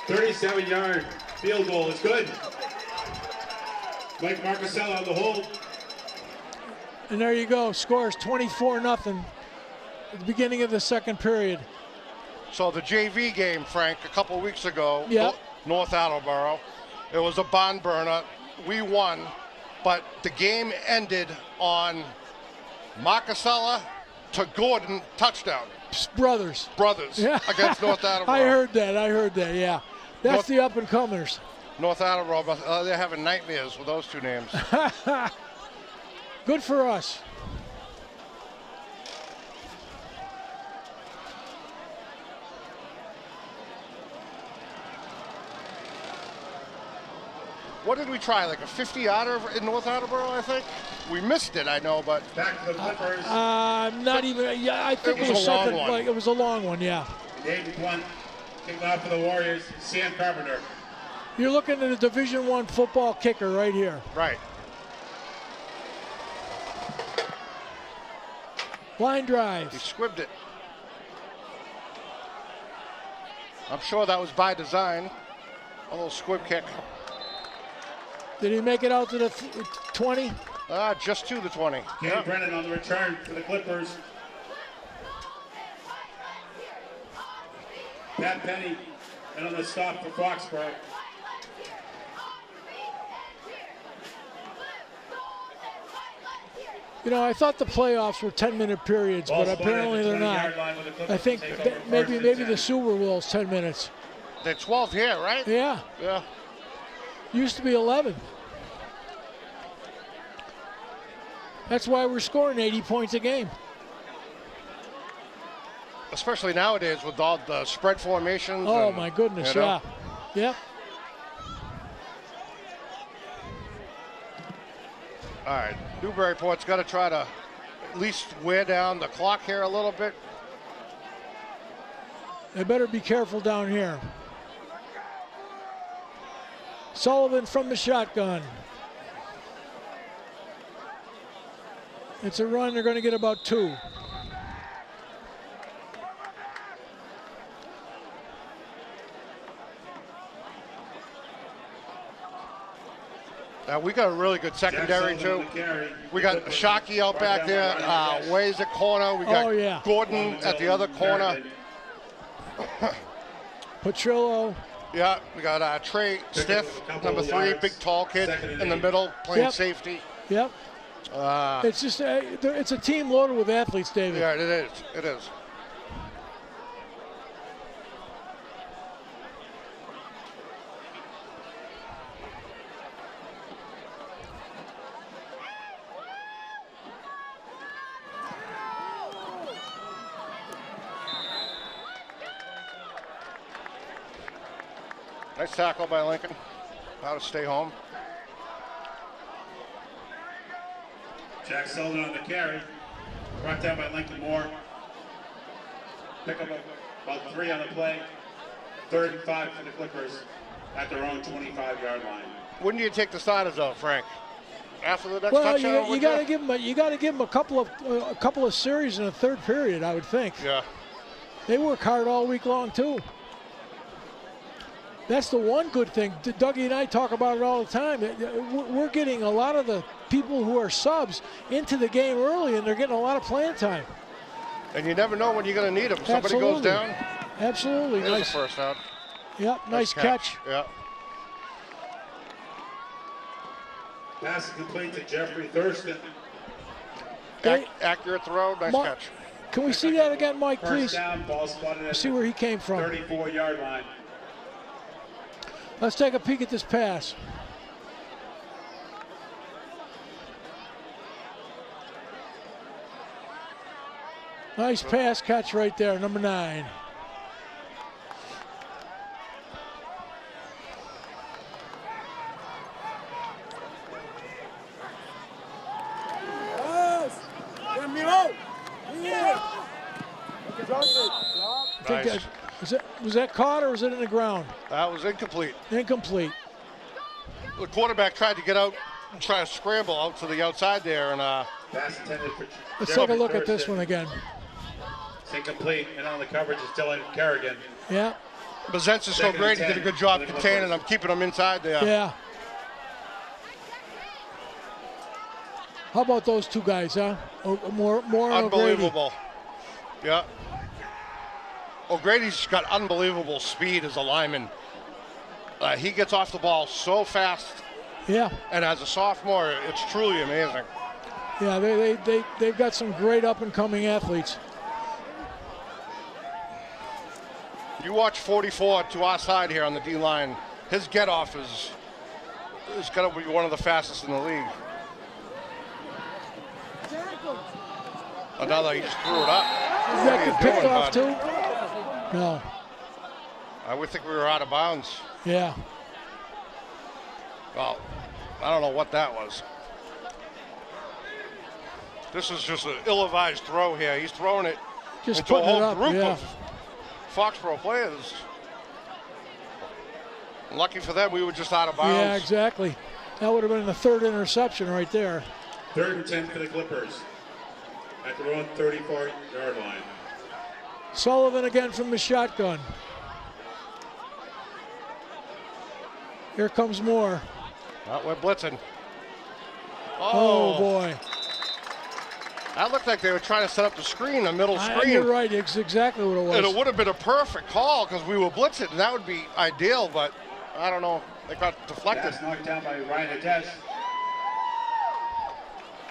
Speaker 4: 37-yard field goal is good. Mike Marcatello on the hold.
Speaker 2: And there you go. Scores 24-0 at the beginning of the second period.
Speaker 3: So the JV game, Frank, a couple weeks ago,
Speaker 2: Yep.
Speaker 3: North Attleboro, it was a barn burner. We won, but the game ended on Marcasella to Gordon touchdown.
Speaker 2: Brothers. Yeah.
Speaker 3: Against North Attleboro.
Speaker 2: I heard that, yeah. That's the up-and-comers.
Speaker 3: North Attleboro, they're having nightmares with those two names.
Speaker 2: Good for us.
Speaker 3: What did we try, like a 50-yarder in North Attleboro, I think? We missed it, I know, but...
Speaker 4: Back to the Clippers.
Speaker 2: Not even, yeah, I think it was
Speaker 3: a long
Speaker 2: something
Speaker 3: one.
Speaker 2: like, it was a long one, yeah.
Speaker 4: Game 1, kicking off for the Warriors, Sam Carpenter.
Speaker 2: You're looking at a Division I football kicker right here.
Speaker 3: Right.
Speaker 2: Line drive.
Speaker 3: He squibbed it. I'm sure that was by design. A little squib kick.
Speaker 2: Did he make it out to the 20?
Speaker 3: Just to the 20.
Speaker 4: Kenny Brennan on the return for the Clippers. Pat Penny, and on the stop for Foxborough.
Speaker 2: You know, I thought the playoffs were 10-minute periods, but apparently they're not. I think maybe the Super Bowl is 10 minutes.
Speaker 3: They're 12 here, right?
Speaker 2: Yeah.
Speaker 3: Yeah.
Speaker 2: Used to be 11. That's why we're scoring 80 points a game.
Speaker 3: Especially nowadays with all the spread formations.
Speaker 2: Oh,
Speaker 3: and,
Speaker 2: my goodness,
Speaker 3: you know.
Speaker 2: yeah. Yep.
Speaker 3: All right, Newburyport's got to try to at least wear down the clock here a little bit.
Speaker 2: They better be careful down here. Sullivan from the shotgun. It's a run. They're going to get about 2.
Speaker 3: We got a really good secondary, too. We got Shockey out back there. Ways at corner. We got Gordon at the other corner.
Speaker 2: Petrillo.
Speaker 3: Yeah, we got Trey Stiff, number 3, big tall kid in the middle, playing safety.
Speaker 2: Yep. It's just it's a team loaded with athletes, David.
Speaker 3: Yeah, it is. It is. Nice tackle by Lincoln. How to stay home.
Speaker 4: Jack Sullivan on the carry. Brought down by Lincoln Moore. Pick up about 3 on the play. 3rd and 5 for the Clippers at their own 25-yard line.
Speaker 3: When do you take the starters out, Frank? After the next
Speaker 2: Well,
Speaker 3: touchdown?
Speaker 2: you got to give them a couple of series in the third period, I would think.
Speaker 3: Yeah.
Speaker 2: They work hard all week long too. That's the one good thing. Dougie and I talk about it all the time. We're getting a lot of the people who are subs into the game early, and they're getting a lot of playing time.
Speaker 3: And you never know when you're going to need them. Somebody goes down.
Speaker 2: Absolutely.
Speaker 3: There's
Speaker 2: Nice.
Speaker 3: a first out.
Speaker 2: Yep, nice catch.
Speaker 3: Yeah.
Speaker 4: Pass complete to Jeffrey Thurston.
Speaker 3: Accurate throw. Nice catch.
Speaker 2: Can we see that again, Mike,
Speaker 4: First
Speaker 2: please?
Speaker 4: down, ball spotted at
Speaker 2: See where he came from.
Speaker 4: 34-yard line.
Speaker 2: Let's take a peek at this pass. Nice pass catch right there, number 9.
Speaker 3: Nice.
Speaker 2: Was that caught or was it in the ground?
Speaker 3: That was incomplete.
Speaker 2: Incomplete.
Speaker 3: The quarterback tried to get out and try to scramble out to the outside there, and
Speaker 4: Pass intended for
Speaker 2: Let's
Speaker 4: Jeffrey
Speaker 2: take a look at this
Speaker 4: Thurston.
Speaker 2: one again.
Speaker 4: It's incomplete, and on the coverage is Dylan Kerrigan.
Speaker 2: Yeah.
Speaker 3: Bazence is so
Speaker 4: Second and
Speaker 3: great. He
Speaker 4: 10.
Speaker 3: did a good job containing them, keeping them inside there.
Speaker 2: Yeah. How about those two guys, huh? More
Speaker 3: Unbelievable. Yeah. O'Grady's got unbelievable speed as a lineman. He gets off the ball so fast.
Speaker 2: Yeah.
Speaker 3: And as a sophomore, it's truly amazing.
Speaker 2: Yeah, they've got some great up-and-coming athletes.
Speaker 3: You watch 44 to our side here on the D-line. His get-off is got to be one of the fastest in the league. Another, he just threw it up.
Speaker 2: Is that the pick-off too? No.
Speaker 3: I would think we were out of bounds.
Speaker 2: Yeah.
Speaker 3: Well, I don't know what that was. This is just an ill-advised throw here. He's throwing it
Speaker 2: Just
Speaker 3: into a
Speaker 2: putting it
Speaker 3: whole
Speaker 2: up,
Speaker 3: group
Speaker 2: yeah.
Speaker 3: of Foxborough players. Lucky for them, we were just out of bounds.
Speaker 2: Yeah, exactly. That would have been the 3rd interception right there.
Speaker 4: 3rd and 10 for the Clippers at their own 34-yard line.
Speaker 2: Sullivan again from the shotgun. Here comes Moore.
Speaker 3: We're blitzing.
Speaker 2: Oh boy.
Speaker 3: That looked like they were trying to set up the screen, the middle screen.
Speaker 2: You're right, it's exactly what it was.
Speaker 3: And it would have been a perfect call because we were blitzing, and that would be ideal, but I don't know. They got deflected.
Speaker 4: Pass knocked down by Ryan Hades.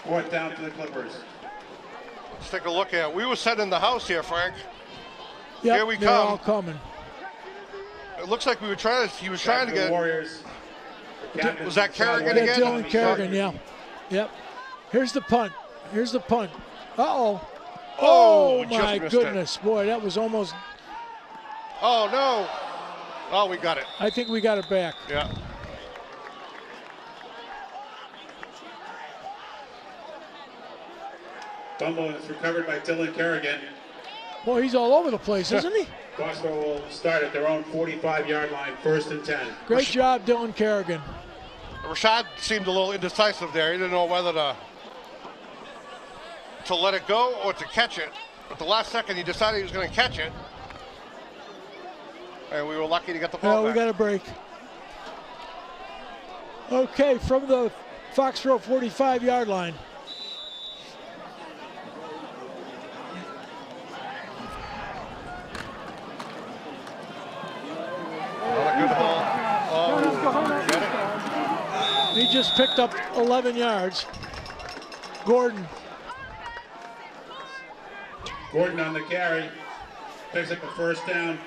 Speaker 4: 4th down for the Clippers.
Speaker 3: Let's take a look at it. We were setting the house here, Frank.
Speaker 2: Yep,
Speaker 3: Here we
Speaker 2: they're
Speaker 3: come.
Speaker 2: all coming.
Speaker 3: It looks like he was trying to get.
Speaker 4: Warriors.
Speaker 3: Was that Kerrigan
Speaker 2: Yeah,
Speaker 3: again?
Speaker 2: Dylan Kerrigan, yeah. Yep. Here's the punt. Here's the punt. Uh-oh. Oh,
Speaker 3: just
Speaker 2: my
Speaker 3: missed
Speaker 2: goodness. Boy, that was almost.
Speaker 3: Oh, no. Oh, we got it.
Speaker 2: I think we got it back.
Speaker 3: Yeah.
Speaker 4: Fumble is recovered by Dylan Kerrigan.
Speaker 2: Boy, he's all over the place, isn't he?
Speaker 4: Foxborough will start at their own 45-yard line, 1st and 10.
Speaker 2: Great job, Dylan Kerrigan.
Speaker 3: Rashad seemed a little indecisive there. He didn't know whether to let it go or to catch it. At the last second, he decided he was going to catch it. And we were lucky to get the ball
Speaker 2: Well, we
Speaker 3: back.
Speaker 2: got a break. Okay, from the Foxborough 45-yard line.
Speaker 3: Another good ball. Oh, get it?
Speaker 2: He just picked up 11 yards. Gordon.
Speaker 4: Gordon on the carry. Picks up a first down.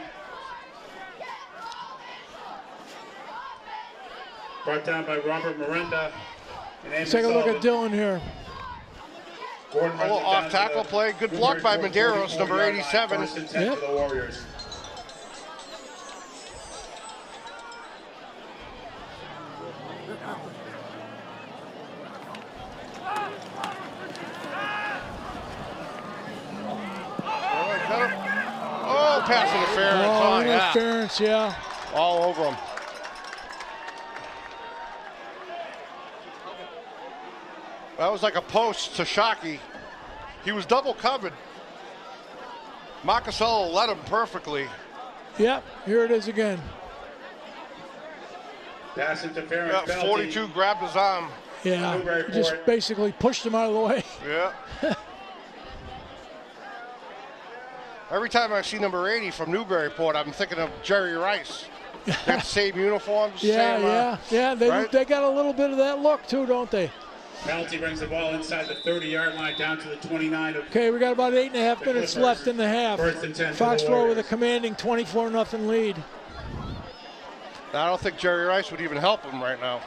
Speaker 4: Brought down by Robert Miranda.
Speaker 2: Let's take a look at Dylan here.
Speaker 4: Gordon
Speaker 3: A little off tackle play. Good block by Medeiros, number 87.
Speaker 4: First and 10 for the Warriors.
Speaker 3: Oh, pass interference.
Speaker 2: Oh,
Speaker 3: Yeah.
Speaker 2: interference, yeah.
Speaker 3: All over him. That was like a post to Shockey. He was double covered. Marcasello led him perfectly.
Speaker 2: Yep, here it is again.
Speaker 4: Pass interference.
Speaker 3: Yeah,
Speaker 4: penalty.
Speaker 3: 42 grabbed his arm.
Speaker 2: Yeah,
Speaker 4: Newburyport.
Speaker 2: just basically pushed him out of the way.
Speaker 3: Yeah. Every time I see number 80 from Newburyport, I'm thinking of Jerry Rice. That same uniforms.
Speaker 2: Yeah,
Speaker 3: same, right?
Speaker 2: They got a little bit of that look too, don't they?
Speaker 4: Penalty brings the ball inside the 30-yard line down to the 29.
Speaker 2: Okay, we got about 8.5 minutes left in the half.
Speaker 4: First and 10 for the
Speaker 2: Foxborough with a
Speaker 4: Warriors.
Speaker 2: commanding 24-0 lead.
Speaker 3: I don't think Jerry Rice would even help him right now.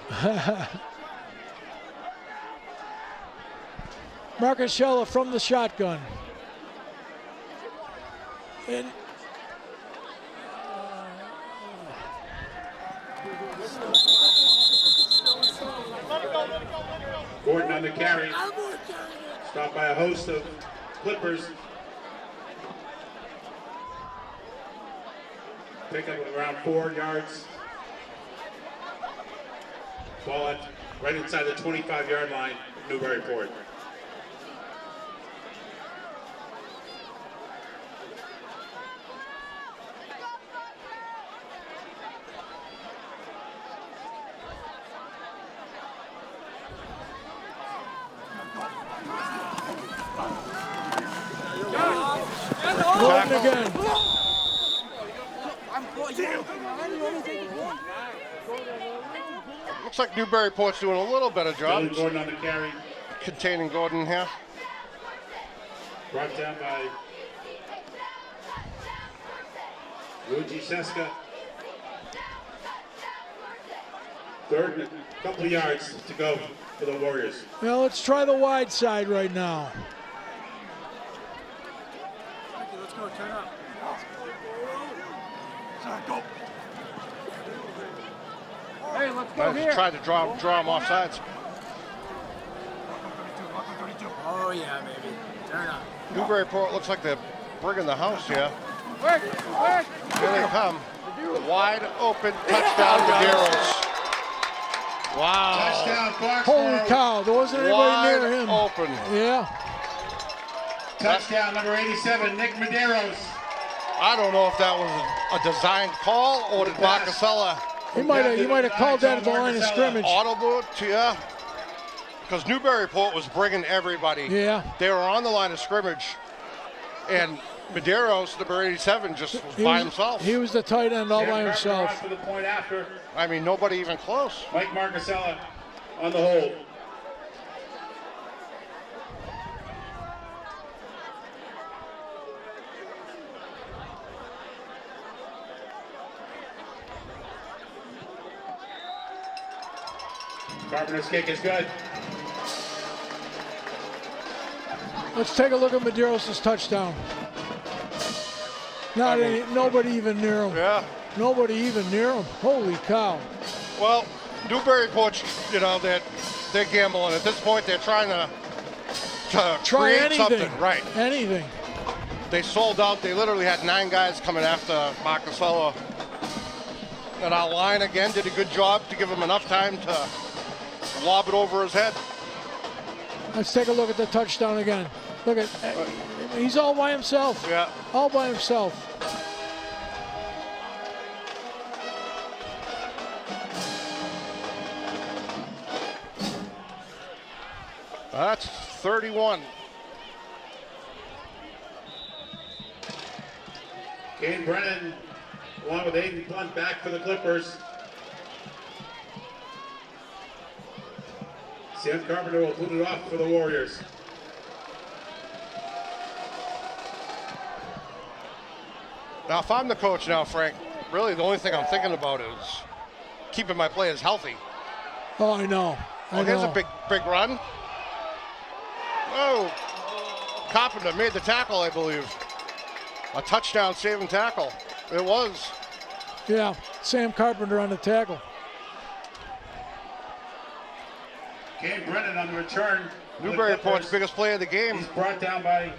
Speaker 2: Marcasello from the shotgun. And
Speaker 4: Gordon on the carry. Stopped by a host of Clippers. Pick up around 4 yards. Ball at right inside the 25-yard line of Newburyport.
Speaker 2: Gordon again.
Speaker 3: Looks like Newburyport's doing a little better job
Speaker 4: Dylan Gordon on the carry.
Speaker 3: containing Gordon here.
Speaker 4: Brought down by Luigi Seska. Third, and a couple of yards to go for the Warriors.
Speaker 2: Now let's try the wide side right now.
Speaker 5: Let's go, turn up. Hey, let's go
Speaker 3: I just tried to draw him off sides.
Speaker 5: Oh, yeah, baby. Turn up.
Speaker 3: Newburyport looks like they're bringing the house here.
Speaker 5: Quick, quick.
Speaker 3: Here they come. Wide open touchdown Medeiros. Wow.
Speaker 4: Touchdown, Foxborough.
Speaker 2: Holy cow, there wasn't anybody
Speaker 3: Wide
Speaker 2: near him.
Speaker 3: open.
Speaker 2: Yeah.
Speaker 4: Touchdown, number 87, Nick Medeiros.
Speaker 3: I don't know if that was a designed call or did Marcasello
Speaker 2: He might have called that at the line of scrimmage.
Speaker 3: audible it to you? Because Newburyport was bringing everybody.
Speaker 2: Yeah.
Speaker 3: They were on the line of scrimmage. And Medeiros, number 87, just was by himself.
Speaker 2: He was the tight end all by
Speaker 4: Sam
Speaker 2: himself.
Speaker 4: Carter on for the point after.
Speaker 3: I mean, nobody even close.
Speaker 4: Mike Marcasello on the hold. Carpenter's kick is good.
Speaker 2: Let's take a look at Medeiros' touchdown. Nobody even near him.
Speaker 3: Yeah.
Speaker 2: Nobody even near him. Holy cow.
Speaker 3: Well, Newburyport, they're gambling. At this point, they're trying to
Speaker 2: Try
Speaker 3: create
Speaker 2: anything.
Speaker 3: something. Right.
Speaker 2: Anything.
Speaker 3: They sold out. They literally had 9 guys coming after Marcasello. And our line, again, did a good job to give him enough time to lob it over his head.
Speaker 2: Let's take a look at the touchdown again. Look at, he's all by himself.
Speaker 3: Yeah.
Speaker 2: All by himself.
Speaker 3: That's 31.
Speaker 4: Kane Brennan, along with Aiden Blunt, back for the Clippers. Sam Carpenter will put it off for the Warriors.
Speaker 3: Now, if I'm the coach now, Frank, really the only thing I'm thinking about is keeping my players healthy.
Speaker 2: Oh, I know.
Speaker 3: Here's a big run. Oh, Carpenter made the tackle, I believe. A touchdown saving tackle. It was.
Speaker 2: Yeah, Sam Carpenter on the tackle.
Speaker 4: Kane Brennan on the return.
Speaker 3: Newburyport's biggest play of the game.
Speaker 4: He's brought down by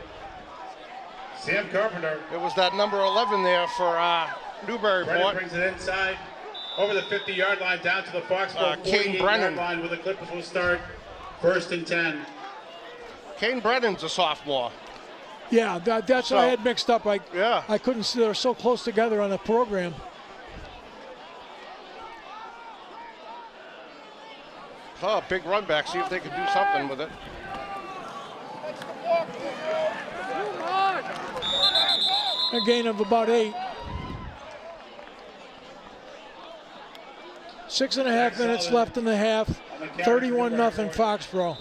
Speaker 4: Sam Carpenter.
Speaker 3: It was that number 11 there for Newburyport.
Speaker 4: Brennan brings it inside, over the 50-yard line, down to the Foxborough 48-yard line, where the Clippers will start 1st and 10.
Speaker 3: Kane Brennan's a sophomore.
Speaker 2: Yeah, that's what I had mixed up. I couldn't see. They're so close together on the program.
Speaker 3: Oh, big run back. See if they can do something with it.
Speaker 2: A gain of about 8. 6.5 minutes left in the half. 31-0 Foxborough.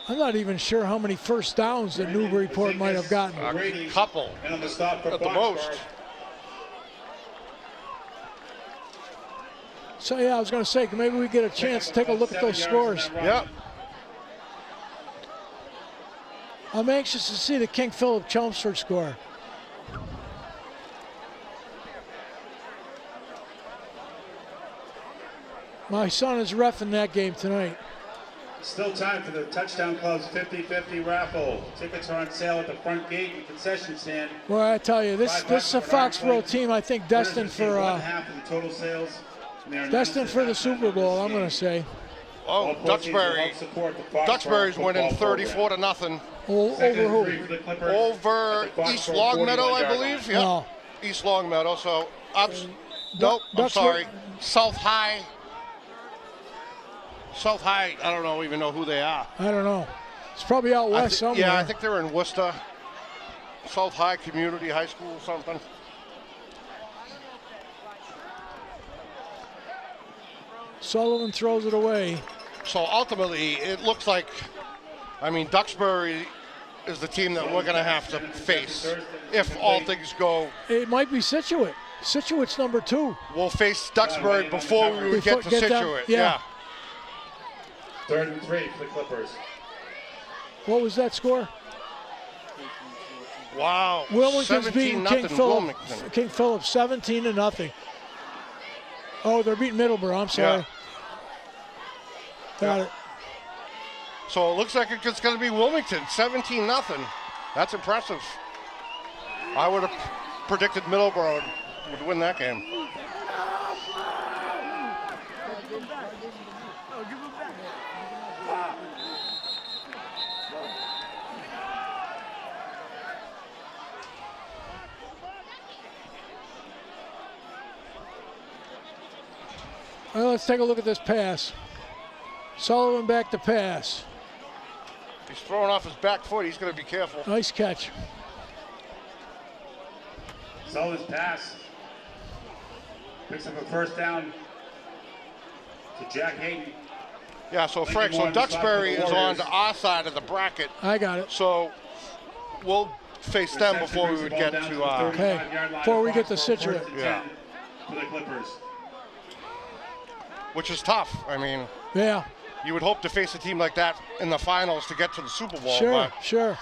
Speaker 2: I'm not even sure how many first downs that Newburyport might have gotten.
Speaker 3: A couple at the most.
Speaker 2: So yeah, I was going to say, maybe we get a chance to take a look at those scores.
Speaker 3: Yep.
Speaker 2: I'm anxious to see the King Philip Chelmsford score. My son is reffing that game tonight.
Speaker 4: Still time for the Touchdown Club's 50-50 raffle. Tickets are on sale at the front gate and concession stand.
Speaker 2: Well, I tell you, this is a Foxborough team, I think, destined for
Speaker 4: half of the total sales.
Speaker 2: Destined for the Super Bowl, I'm going to say.
Speaker 3: Oh, Duxbury's winning 34-0.
Speaker 2: Over who?
Speaker 3: Over East Longmeadow, I believe. Yeah.
Speaker 2: No.
Speaker 3: East Longmeadow. So, nope. I'm sorry. South High. South High. I don't even know who they are.
Speaker 2: I don't know. It's probably out west somewhere.
Speaker 3: Yeah, I think they're in Worcester. South High Community High School, something.
Speaker 2: Sullivan throws it away.
Speaker 3: So ultimately, it looks like, Duxbury is the team that we're going to have to face if all things go.
Speaker 2: It might be Situate. Situate's number 2.
Speaker 3: We'll face Duxbury before we would get to Situate.
Speaker 2: Yeah.
Speaker 4: 3rd and 3 for the Clippers.
Speaker 2: What was that score?
Speaker 3: Wow.
Speaker 2: Wilmington's beating King Philip 17-0. Oh, they're beating Middleborough. I'm sorry.
Speaker 3: Yeah.
Speaker 2: Got it.
Speaker 3: So it looks like it's going to be Wilmington, 17-0. That's impressive. I would have predicted Middleborough would win that game.
Speaker 2: Well, let's take a look at this pass. Sullivan back to pass.
Speaker 3: He's throwing off his back foot. He's going to be careful.
Speaker 2: Nice catch.
Speaker 4: Sullivan's pass. Picks up a first down to Jack Hayden.
Speaker 3: Yeah, so Frank, Duxbury is on to our side of the bracket.
Speaker 2: I got it.
Speaker 3: So we'll face them before we would get to.
Speaker 2: Okay, before we get to Situate.
Speaker 3: Yeah.
Speaker 4: For the Clippers.
Speaker 3: Which is tough.
Speaker 2: Yeah.
Speaker 3: You would hope to face a team like that in the finals to get to the Super Bowl.
Speaker 2: Sure.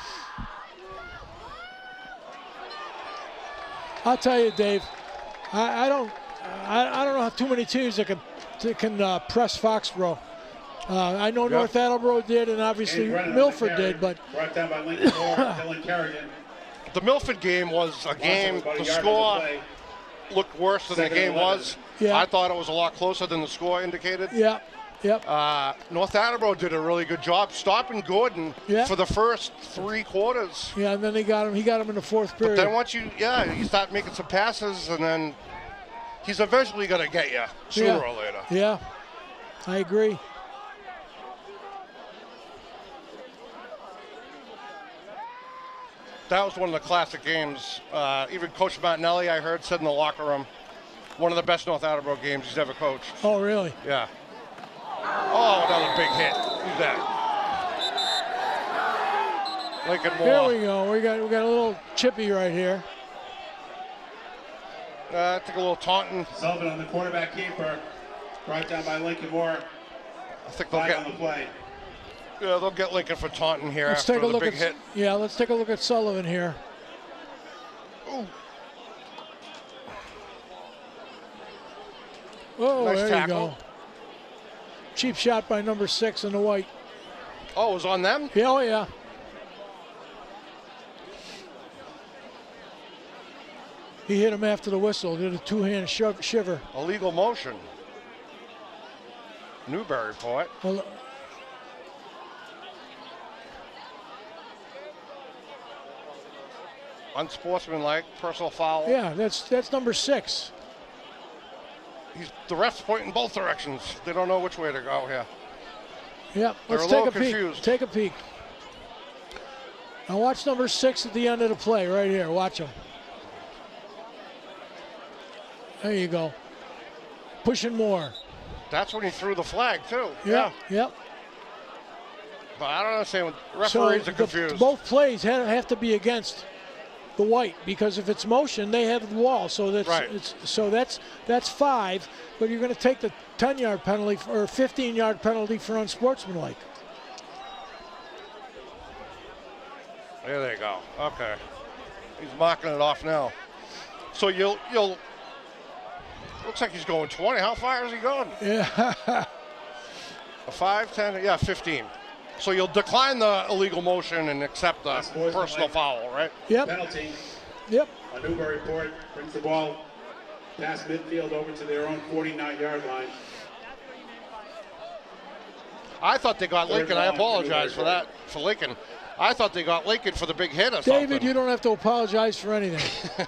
Speaker 2: I'll tell you, Dave. I don't know how too many teams that can press Foxborough. I know North Attleboro did, and obviously Milford did, but
Speaker 4: brought down by Lincoln Moore, Dylan Kerrigan.
Speaker 3: The Milford game was a game. The score looked worse than the game was.
Speaker 2: Yeah.
Speaker 3: I thought it was a lot closer than the score indicated.
Speaker 2: Yep.
Speaker 3: North Attleboro did a really good job stopping Gordon for the first 3 quarters.
Speaker 2: Yeah, and then he got him in the 4th period.
Speaker 3: But then once you start making some passes, and then he's eventually going to get you sooner or later.
Speaker 2: Yeah, I agree.
Speaker 3: That was one of the classic games. Even Coach Martinelli, I heard, said in the locker room, one of the best North Attleboro games he's ever coached.
Speaker 2: Oh, really?
Speaker 3: Yeah. Oh, another big hit. Who's that? Lincoln Moore.
Speaker 2: Here we go. We got a little chippy right here.
Speaker 3: I think a little taunting.
Speaker 4: Sullivan on the quarterback keeper. Brought down by Lincoln Moore.
Speaker 3: I think they'll
Speaker 4: On the play.
Speaker 3: they'll get Lincoln for taunting here
Speaker 2: Let's
Speaker 3: after
Speaker 2: take a
Speaker 3: the
Speaker 2: look
Speaker 3: big
Speaker 2: at
Speaker 3: hit.
Speaker 2: Yeah, let's take a look at Sullivan here.
Speaker 3: Ooh,
Speaker 2: Oh,
Speaker 3: Nice
Speaker 2: there
Speaker 3: tackle.
Speaker 2: you go. Cheap shot by number 6 in the white.
Speaker 3: oh, it was on them?
Speaker 2: Yeah, oh yeah. He hit him after the whistle. Did a two-hand shiver.
Speaker 3: Illegal motion. Newburyport.
Speaker 2: Well,
Speaker 3: Unsportsmanlike, personal foul.
Speaker 2: yeah, that's number 6.
Speaker 3: The ref's pointing both directions. They don't know which way to go here.
Speaker 2: Yep,
Speaker 3: They're
Speaker 2: let's
Speaker 3: a
Speaker 2: take
Speaker 3: little
Speaker 2: a peek.
Speaker 3: confused.
Speaker 2: Take a peek. Now watch number 6 at the end of the play right here. Watch him. There you go. Pushing more.
Speaker 3: That's when he threw the flag, too.
Speaker 2: Yep.
Speaker 3: But I don't understand. Referees are confused.
Speaker 2: Both plays have to be against the white, because if it's motion, they have the wall. So that's
Speaker 3: Right.
Speaker 2: that's 5. But you're going to take the 10-yard penalty or 15-yard penalty for unsportsmanlike.
Speaker 3: There they go. Okay. He's marking it off now. So you'll looks like he's going 20. How far is he going?
Speaker 2: Yeah.
Speaker 3: A 5, 10, yeah, 15. So you'll decline the illegal motion and accept the personal foul, right?
Speaker 2: Yep.
Speaker 4: Penalty.
Speaker 2: Yep.
Speaker 4: On Newburyport brings the ball past midfield over to their own 49-yard line.
Speaker 3: I thought they got Lincoln. I apologize for that, for Lincoln. I thought they got Lincoln for the big hit or something.
Speaker 2: David, you don't have to apologize for anything.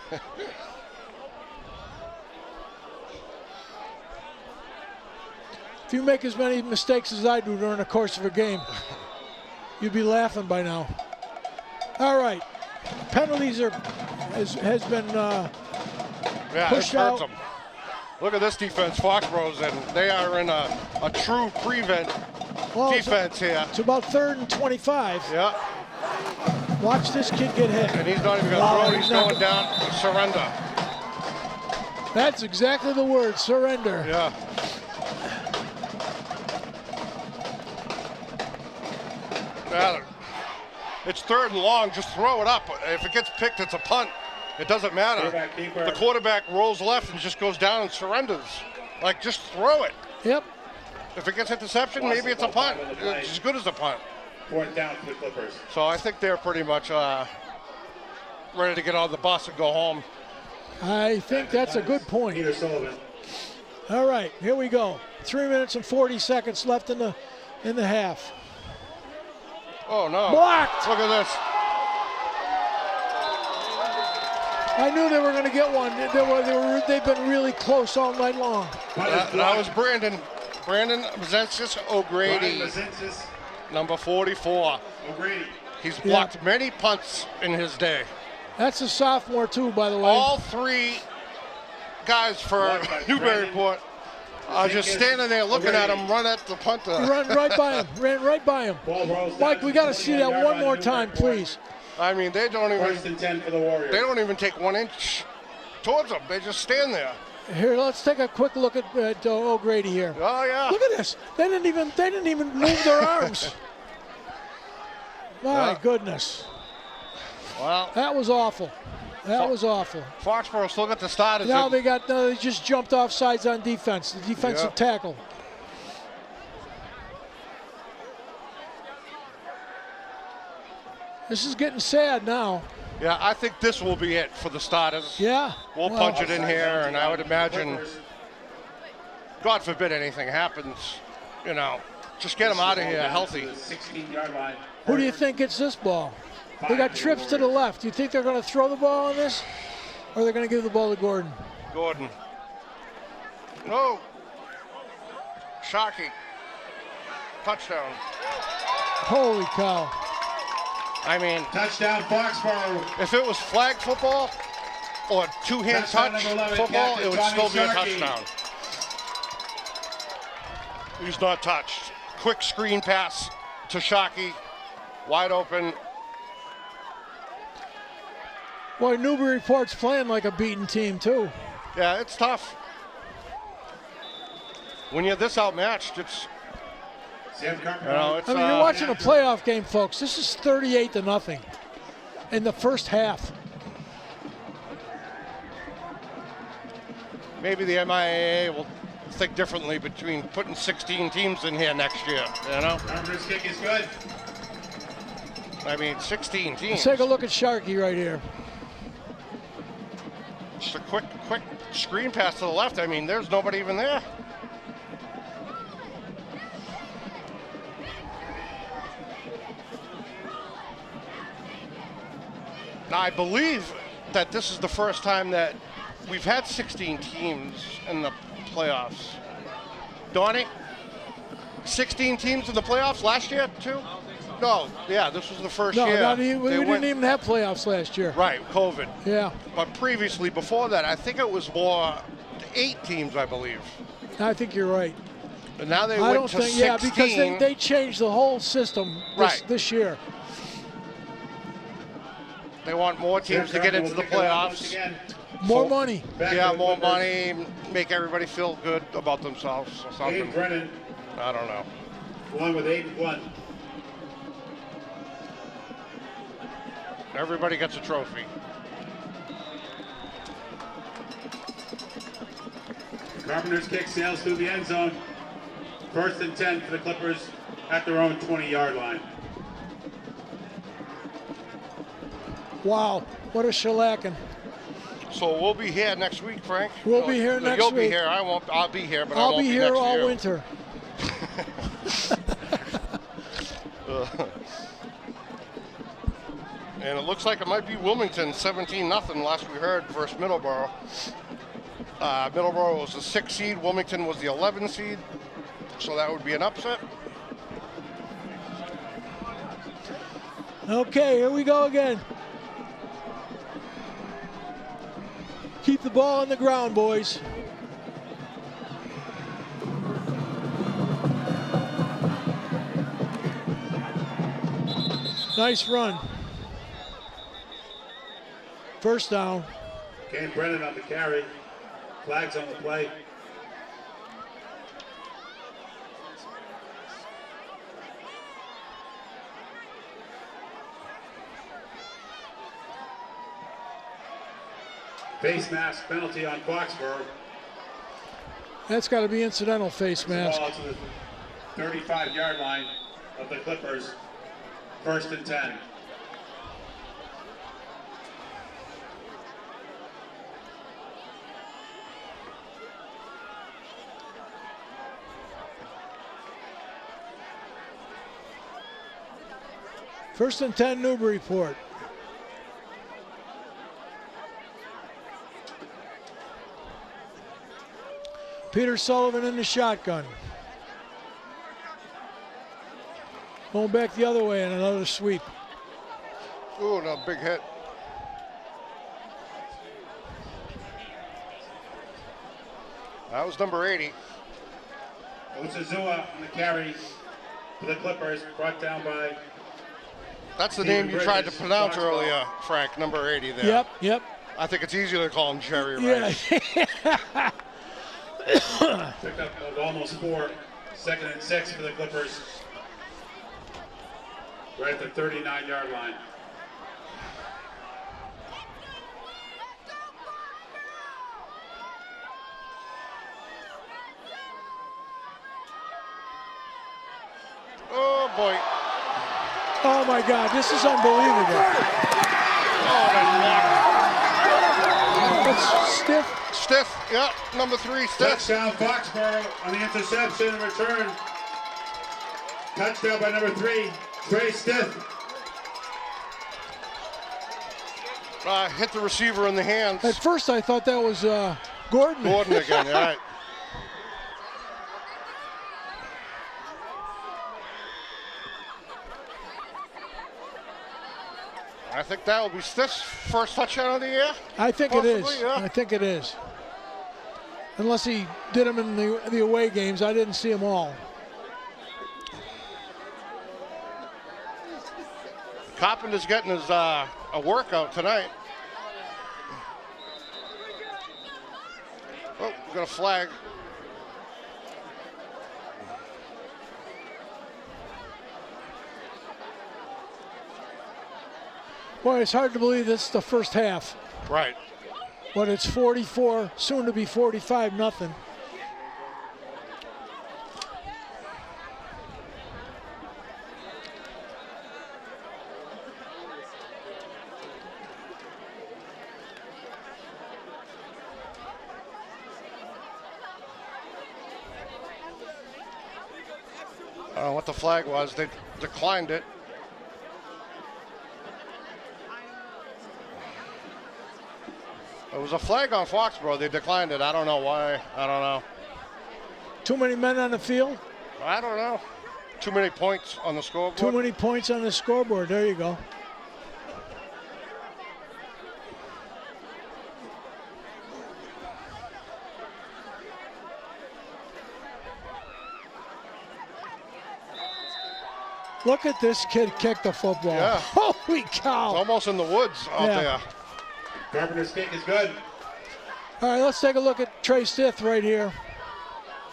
Speaker 2: If you make as many mistakes as I do during the course of a game, you'd be laughing by now. All right, penalties has been pushed out.
Speaker 3: Them. Look at this defense, Foxborough's, and they are in a true prevent defense here.
Speaker 2: It's about 3rd and 25.
Speaker 3: Yeah.
Speaker 2: Watch this kid get hit.
Speaker 3: And he's not even going to throw. He's going down. Surrender.
Speaker 2: That's exactly the word, surrender.
Speaker 3: Yeah. Yeah. It's 3rd and long. Just throw it up. If it gets picked, it's a punt. It doesn't matter. The quarterback rolls left and just goes down and surrenders. Like, just throw it.
Speaker 2: Yep.
Speaker 3: If it gets interception, maybe it's a punt. It's as good as a punt.
Speaker 4: 4th down for the Clippers.
Speaker 3: So I think they're pretty much ready to get on the bus and go home.
Speaker 2: I think that's a good point.
Speaker 4: Peter Sullivan.
Speaker 2: All right, here we go. 3 minutes and 40 seconds left in the half.
Speaker 3: Oh, no.
Speaker 2: Blocked.
Speaker 3: Look at this.
Speaker 2: I knew they were going to get one. They've been really close all night long.
Speaker 3: That was Brandon Mazensis O'Grady, number 44.
Speaker 4: O'Grady.
Speaker 3: He's blocked many punts in his day.
Speaker 2: That's a sophomore, too, by the way.
Speaker 3: All 3 guys for Newburyport are just standing there looking at him run at the punter.
Speaker 2: He ran right by him. Mike, we got to see that one more time, please.
Speaker 3: I mean, they don't even.
Speaker 4: 1st and 10 for the Warriors.
Speaker 3: They don't even take 1 inch towards them. They just stand there.
Speaker 2: Here, let's take a quick look at O'Grady here.
Speaker 3: Oh yeah.
Speaker 2: Look at this. They didn't even move their arms. My goodness.
Speaker 3: Well,
Speaker 2: that was awful. That was awful.
Speaker 3: Foxborough still got the start.
Speaker 2: Now they just jumped off sides on defense. The defensive tackle. This is getting sad now.
Speaker 3: Yeah, I think this will be it for the starters.
Speaker 2: Yeah.
Speaker 3: We'll punch it in here, and I would imagine, God forbid anything happens, just get them out of here healthy.
Speaker 4: 16-yard line.
Speaker 2: Who do you think gets this ball? They got trips to the left. Do you think they're going to throw the ball on this? Or they're going to give the ball to Gordon?
Speaker 3: Gordon. No. Sharkey. Touchdown.
Speaker 2: Holy cow.
Speaker 3: I mean,
Speaker 4: touchdown Foxborough.
Speaker 3: If it was flag football or two-hand touch football, it would still be a touchdown. He's not touched. quick screen pass to Shockey, wide open.
Speaker 2: Boy, Newburyport's playing like a beaten team, too.
Speaker 3: Yeah, it's tough. When you're this outmatched, it's, it's.
Speaker 2: I mean, you're watching a playoff game, folks. This is 38-0 in the first half.
Speaker 3: Maybe the MIAA will think differently between putting 16 teams in here next year, you know?
Speaker 4: Carpenter's kick is good.
Speaker 3: I mean, 16 teams.
Speaker 2: Let's take a look at Sharkey right here.
Speaker 3: Just a quick screen pass to the left. I mean, there's nobody even there. Now, I believe that this is the first time that we've had 16 teams in the playoffs. Donnie? 16 teams in the playoffs last year, too? No, yeah, this was the first year.
Speaker 2: No, we didn't even have playoffs last year.
Speaker 3: Right, COVID.
Speaker 2: Yeah.
Speaker 3: But previously, before that, I think it was more 8 teams, I believe.
Speaker 2: I think you're right.
Speaker 3: And now they went to 16.
Speaker 2: Yeah, because they changed the whole system this year.
Speaker 3: They want more teams to get into the playoffs.
Speaker 2: More money.
Speaker 3: Yeah, more money, make everybody feel good about themselves or something.
Speaker 4: Dave Brennan.
Speaker 3: I don't know.
Speaker 4: Along with 8-1.
Speaker 3: Everybody gets a trophy.
Speaker 4: Carpenter's kick sails through the end zone. 1st and 10 for the Clippers at their own 20-yard line.
Speaker 2: Wow, what a shellacking.
Speaker 3: So we'll be here next week, Frank.
Speaker 2: We'll be here next
Speaker 3: You'll
Speaker 2: week.
Speaker 3: be here. I won't. I'll be here, but I
Speaker 2: I'll
Speaker 3: won't
Speaker 2: be
Speaker 3: be
Speaker 2: here
Speaker 3: next
Speaker 2: all
Speaker 3: year.
Speaker 2: winter.
Speaker 3: And it looks like it might be Wilmington 17-0 last we heard versus Middleborough. Middleborough was the 6th seed. Wilmington was the 11th seed. So that would be an upset.
Speaker 2: Okay, here we go again. Keep the ball on the ground, boys. Nice run. First down.
Speaker 4: Kane Brennan on the carry. Flags on the play. Face mask penalty on Foxborough.
Speaker 2: That's got to be incidental face mask.
Speaker 4: Ball to the 35-yard line of the Clippers. 1st and 10.
Speaker 2: First and 10, Newburyport. Peter Sullivan in the shotgun. Going back the other way and another sweep.
Speaker 3: Ooh, no, big hit. That was number 80.
Speaker 4: Osazua on the carry for the Clippers, brought down by.
Speaker 3: That's the name you tried to pronounce earlier, Frank, number 80 there.
Speaker 2: Yep.
Speaker 3: I think it's easier to call him Jerry Rice.
Speaker 2: Yeah.
Speaker 4: Picked up of almost 4. 2nd and 6 for the Clippers. Right at the 39-yard line.
Speaker 3: Oh, boy.
Speaker 2: Oh, my God. This is unbelievable.
Speaker 3: Oh,
Speaker 2: That's stiff.
Speaker 3: Stiff, yeah, number 3, Stiff.
Speaker 4: Touchdown Foxborough on the interception and return. Touchdown by number 3, Trey Stiff.
Speaker 3: Hit the receiver in the hands.
Speaker 2: At first, I thought that was Gordon.
Speaker 3: Gordon again, all right. I think that will be Stiff's first touchdown of the year.
Speaker 2: I think
Speaker 3: Possibly,
Speaker 2: it is.
Speaker 3: yeah.
Speaker 2: I think it is. Unless he did them in the away games. I didn't see them all.
Speaker 3: Carpenter's getting his a workout tonight. Oh, we got a flag.
Speaker 2: Boy, it's hard to believe this is the first half.
Speaker 3: Right.
Speaker 2: But it's 44, soon to be 45, nothing.
Speaker 3: I don't know what the flag was. They declined it. It was a flag on Foxborough. They declined it. I don't know why. I don't know.
Speaker 2: Too many men on the field?
Speaker 3: I don't know. Too many points on the scoreboard.
Speaker 2: Too many points on the scoreboard. There you go. Look at this kid kick the football.
Speaker 3: Yeah.
Speaker 2: Holy cow.
Speaker 3: It's almost in the woods out there.
Speaker 4: Carpenter's kick is good.
Speaker 2: All right, let's take a look at Trey Stith right here.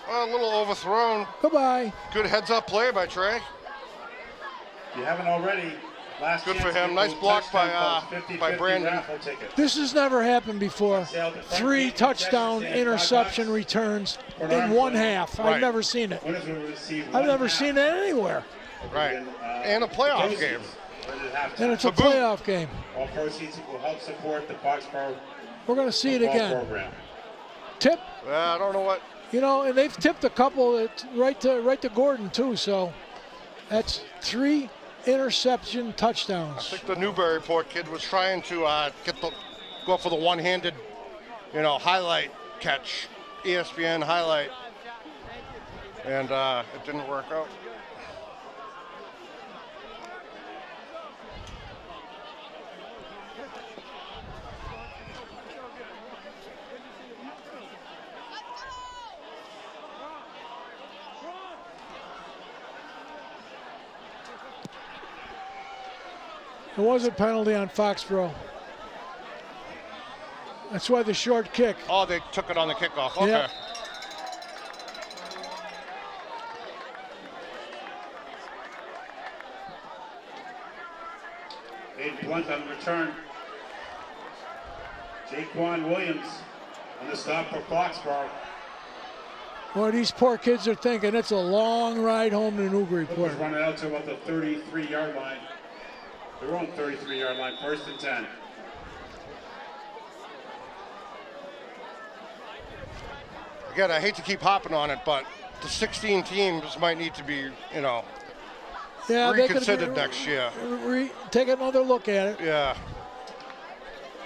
Speaker 3: Well, a little overthrown.
Speaker 2: Goodbye.
Speaker 3: Good heads-up play by Trey.
Speaker 4: If you haven't already, last
Speaker 3: Good
Speaker 4: chance
Speaker 3: for
Speaker 4: to
Speaker 3: him.
Speaker 4: get
Speaker 3: Nice
Speaker 4: those
Speaker 3: block
Speaker 4: touchdown
Speaker 3: by
Speaker 4: calls, 50-50
Speaker 3: by Brandon.
Speaker 4: raffle ticket.
Speaker 2: This has never happened before. 3 touchdown interception returns in one half. I've
Speaker 3: Right.
Speaker 2: never seen it.
Speaker 4: Winners will receive
Speaker 2: I've
Speaker 4: one
Speaker 2: never
Speaker 4: half.
Speaker 2: seen it anywhere.
Speaker 3: Right. And a playoff game.
Speaker 2: And it's a
Speaker 3: Kaboom.
Speaker 2: playoff game.
Speaker 4: All proceeds will help support the Foxborough
Speaker 2: We're going to see it
Speaker 4: football
Speaker 2: again.
Speaker 4: program.
Speaker 2: Tip,
Speaker 3: I don't know what.
Speaker 2: you know, and they've tipped a couple right to Gordon too. So that's 3 interception
Speaker 3: I
Speaker 2: touchdowns.
Speaker 3: think the Newburyport kid was trying to go for the one-handed, highlight catch, ESPN highlight, and it didn't work out.
Speaker 2: There was a penalty on Foxborough. That's why the short kick.
Speaker 3: Oh, they took it on the kickoff. Okay.
Speaker 2: Yep.
Speaker 4: Aiden Blunt on the return. Jaquan Williams on the stop for Foxborough.
Speaker 2: Boy, these poor kids are thinking it's a long ride home to Newburyport.
Speaker 4: Was running out to about the 33-yard line. Their own 33-yard line, 1st and 10.
Speaker 3: Again, I hate to keep hopping on it, but the 16 teams might need to be,
Speaker 2: Yeah, they could
Speaker 3: reconsidered next year.
Speaker 2: Take another look at it.
Speaker 3: Yeah.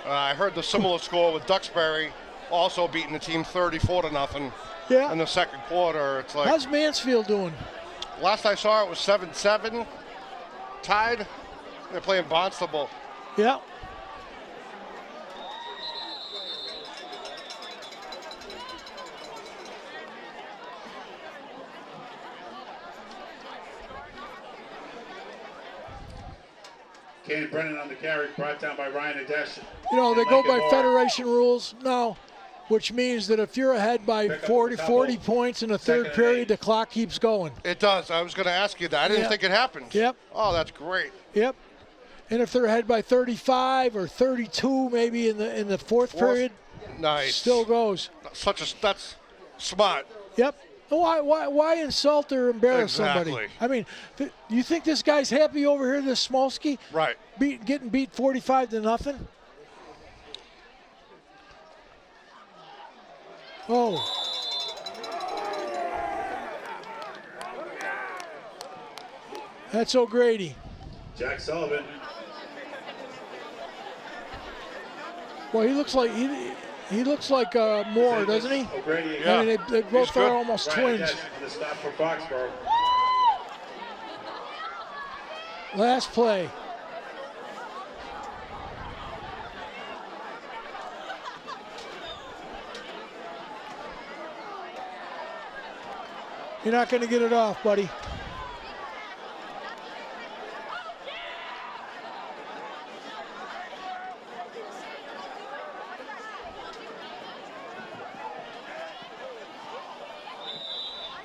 Speaker 3: I heard the similar score with Duxbury also beating the team 34-0
Speaker 2: Yeah.
Speaker 3: in the second quarter. It's like,
Speaker 2: How's Mansfield doing?
Speaker 3: last I saw it was 7-7, tied. They're playing Barnstable.
Speaker 2: Yeah.
Speaker 4: Kane Brennan on the carry, brought down by Ryan Adesh.
Speaker 2: You know, they go
Speaker 4: Mike
Speaker 2: by
Speaker 4: Moore.
Speaker 2: Federation rules now, which means that if you're ahead by
Speaker 4: Pick up
Speaker 2: 40
Speaker 4: the double.
Speaker 2: points in the third
Speaker 4: Second and
Speaker 2: period,
Speaker 4: 8.
Speaker 2: the clock keeps going.
Speaker 3: It does. I was going to ask you that. I didn't
Speaker 2: Yeah.
Speaker 3: think it happened.
Speaker 2: Yep.
Speaker 3: Oh, that's great.
Speaker 2: Yep. And if they're ahead by 35 or 32 maybe in the fourth period,
Speaker 3: Nice.
Speaker 2: still goes.
Speaker 3: That's smart.
Speaker 2: Yep. Why insult or embarrass somebody?
Speaker 3: Exactly.
Speaker 2: I mean, you think this guy's happy over here, this Smolsky?
Speaker 3: Right.
Speaker 2: Getting beat 45-0? Oh. That's O'Grady.
Speaker 4: Jack Sullivan.
Speaker 2: Well, he looks like Moore, doesn't he?
Speaker 4: O'Grady
Speaker 3: Yeah.
Speaker 2: I mean, they both
Speaker 3: good.
Speaker 2: are almost
Speaker 4: Ryan
Speaker 2: twins.
Speaker 4: Adesh on the stop for Foxborough.
Speaker 2: Last play. You're not going to get it off, buddy.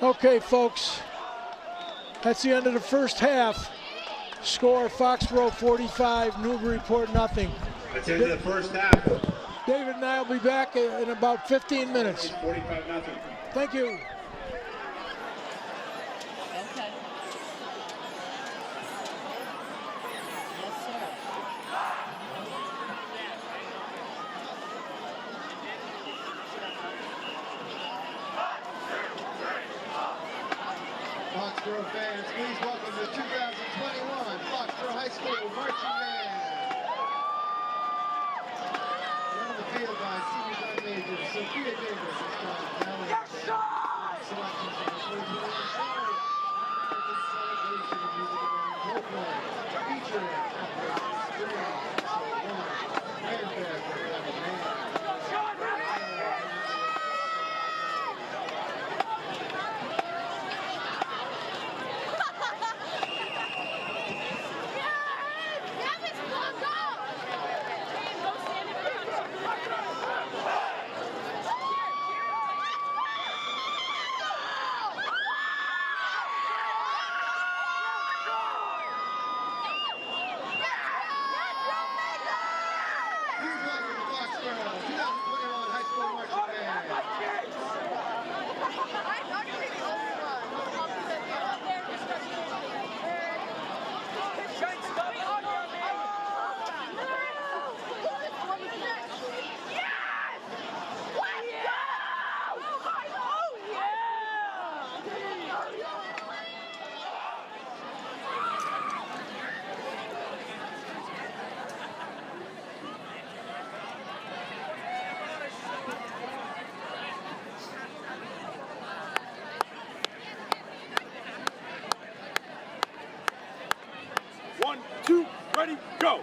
Speaker 2: Okay, folks, that's the end of the first half. Score, Foxborough 45, Newburyport nothing.
Speaker 4: That's the end of the first half.
Speaker 2: David and I will be back in about 15 minutes.
Speaker 4: 45-0.
Speaker 2: Thank you.
Speaker 7: Okay. Yes, sir.
Speaker 8: Foxborough fans, please welcome the 2021 Foxborough High School Marching Band. On the field by senior drum major Sophia Davis and John Kelly. Selections from the 2021 show. American Celebration of Music and Folklore. Featuring Spring, Fanfare for Clever Man.
Speaker 6: One, two, ready, go.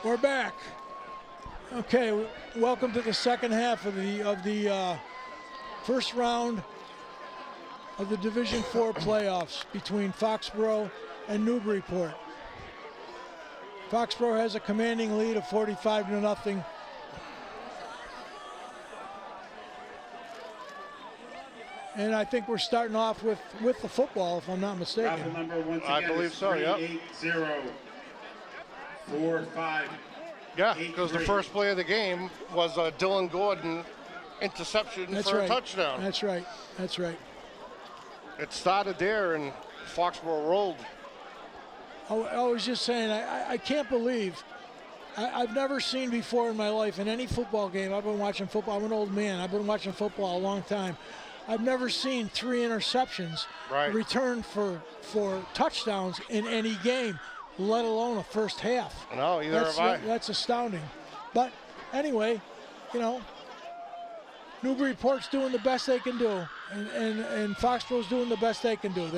Speaker 2: We're back. Okay, welcome to the second half of the first round of the Division IV playoffs between Foxborough and Newburyport. Foxborough has a commanding lead of 45-0. And I think we're starting off with the football, if I'm not mistaken.
Speaker 4: Raffle number once again
Speaker 3: I believe
Speaker 4: is
Speaker 3: so, yeah.
Speaker 4: 38045.
Speaker 3: Yeah, because the first play of the game was a Dylan Gordon interception for a touchdown.
Speaker 2: That's right. That's right.
Speaker 3: It started there, and Foxborough rolled.
Speaker 2: I was just saying, I can't believe, I've never seen before in my life in any football game. I've been watching football. I'm an old man. I've been watching football a long time. I've never seen 3 interceptions returned for touchdowns in any game, let alone a first half.
Speaker 3: No, either have I.
Speaker 2: That's astounding. But anyway, you know, Newburyport's doing the best they can do, and Foxborough's doing the best they can do.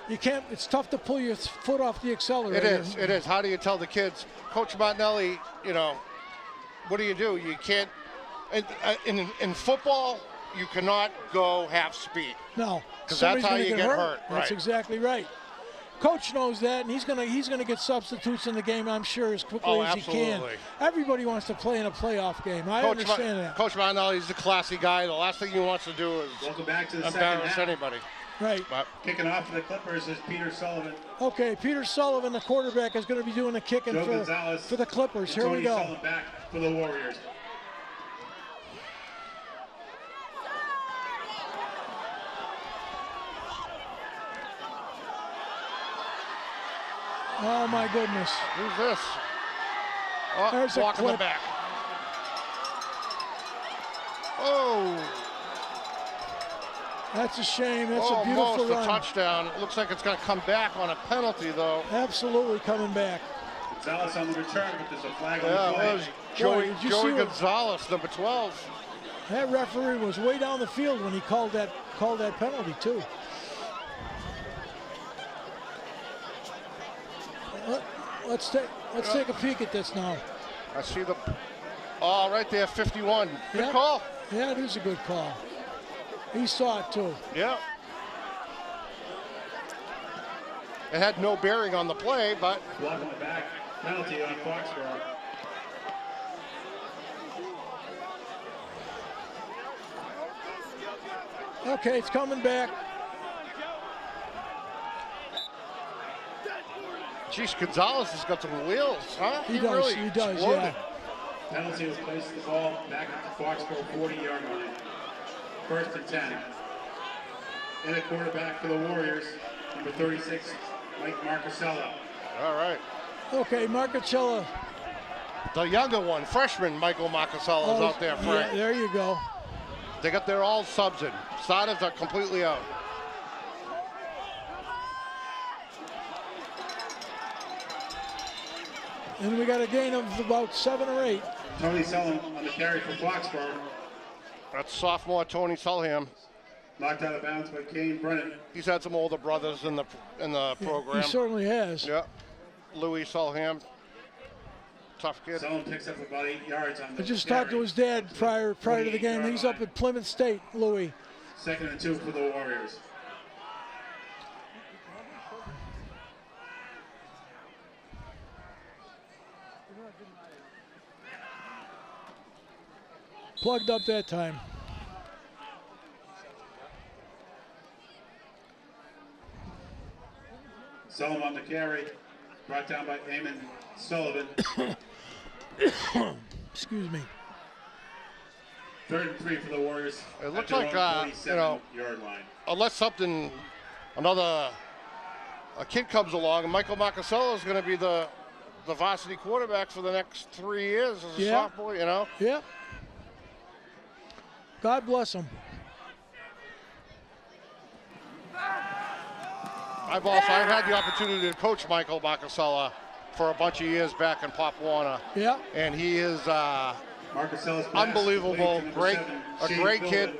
Speaker 2: You can't. It's tough to pull your foot off the accelerator.
Speaker 3: It is. How do you tell the kids, Coach Martinelli? You know, what do? You can't. In football, you cannot go half speed.
Speaker 2: No,
Speaker 3: because that's how you get hurt.
Speaker 2: That's exactly right. Coach knows that, and he's gonna get substitutes in the game, I'm sure, as quickly as he can. Everybody wants to play in a playoff game. I understand that.
Speaker 3: Coach Martinelli's a classy guy. The last thing he wants to do is embarrass anybody.
Speaker 2: Right.
Speaker 4: Kicking off for the Clippers is Peter Sullivan.
Speaker 2: Okay, Peter Sullivan, the quarterback, is going to be doing the kicking for the Clippers. Here we go.
Speaker 4: Sullivan back for the Warriors.
Speaker 2: Oh my goodness.
Speaker 3: Who's this? Oh,
Speaker 2: there's
Speaker 3: block
Speaker 2: a
Speaker 3: in
Speaker 2: clip.
Speaker 3: the back. Oh.
Speaker 2: That's a shame. That's a beautiful
Speaker 3: almost
Speaker 2: run.
Speaker 3: A touchdown. It looks like it's going to come back on a penalty, though.
Speaker 2: Absolutely coming back.
Speaker 4: Gonzalez on the return, but there's a flag on the play.
Speaker 3: That was Joey Gonzalez, number 12.
Speaker 2: That referee was way down the field when he called that penalty too. Let's take a peek at this now.
Speaker 3: I see right there, 51. Good call.
Speaker 2: Yeah, it is a good call. He saw it too.
Speaker 3: Yeah. It had no bearing on the play, but.
Speaker 4: Block on the back. Penalty on Foxborough.
Speaker 2: Okay, it's coming back.
Speaker 3: Jeez, Gonzalez has got some wheels, huh?
Speaker 2: He does, yeah.
Speaker 4: Penalty was placed the ball back at the Foxborough 40-yard line. 1st and 10. And a quarterback for the Warriors, number 36, Mike Marcusella.
Speaker 3: All right.
Speaker 2: Okay, Marcusella.
Speaker 3: The younger one, freshman Michael Marcusella is out there, Frank.
Speaker 2: Yeah, there you go.
Speaker 3: They got their all subs in. Starters are completely out.
Speaker 2: And we got a gain of about 7 or 8.
Speaker 4: Tony Sullivan on the carry for Foxborough.
Speaker 3: That's sophomore Tony Sulham.
Speaker 4: Knocked out of bounds by Kane Brennan.
Speaker 3: He's had some older brothers in the program.
Speaker 2: He certainly has.
Speaker 3: Yeah. Louis Sulham. Tough kid.
Speaker 4: Sullivan picks up about 8 yards on the
Speaker 2: I just talked to his dad prior to the game. He's up at Plymouth State, Louis.
Speaker 4: 2nd and 2 for the Warriors.
Speaker 2: Plugged up that time.
Speaker 4: Sullivan on the carry, brought down by Eamon Sullivan.
Speaker 2: Excuse me.
Speaker 4: 3rd and 3 for the Warriors.
Speaker 3: It looks like, yard
Speaker 4: line.
Speaker 3: Unless a kid comes along, and Michael Marcusella is going to be the varsity quarterback for the next 3 years as a sophomore, you know?
Speaker 2: Yeah. God bless him.
Speaker 3: I've had the opportunity to coach Michael Marcusella for a bunch of years back in Pop Warner.
Speaker 2: Yeah.
Speaker 3: And he is unbelievable, a great kid.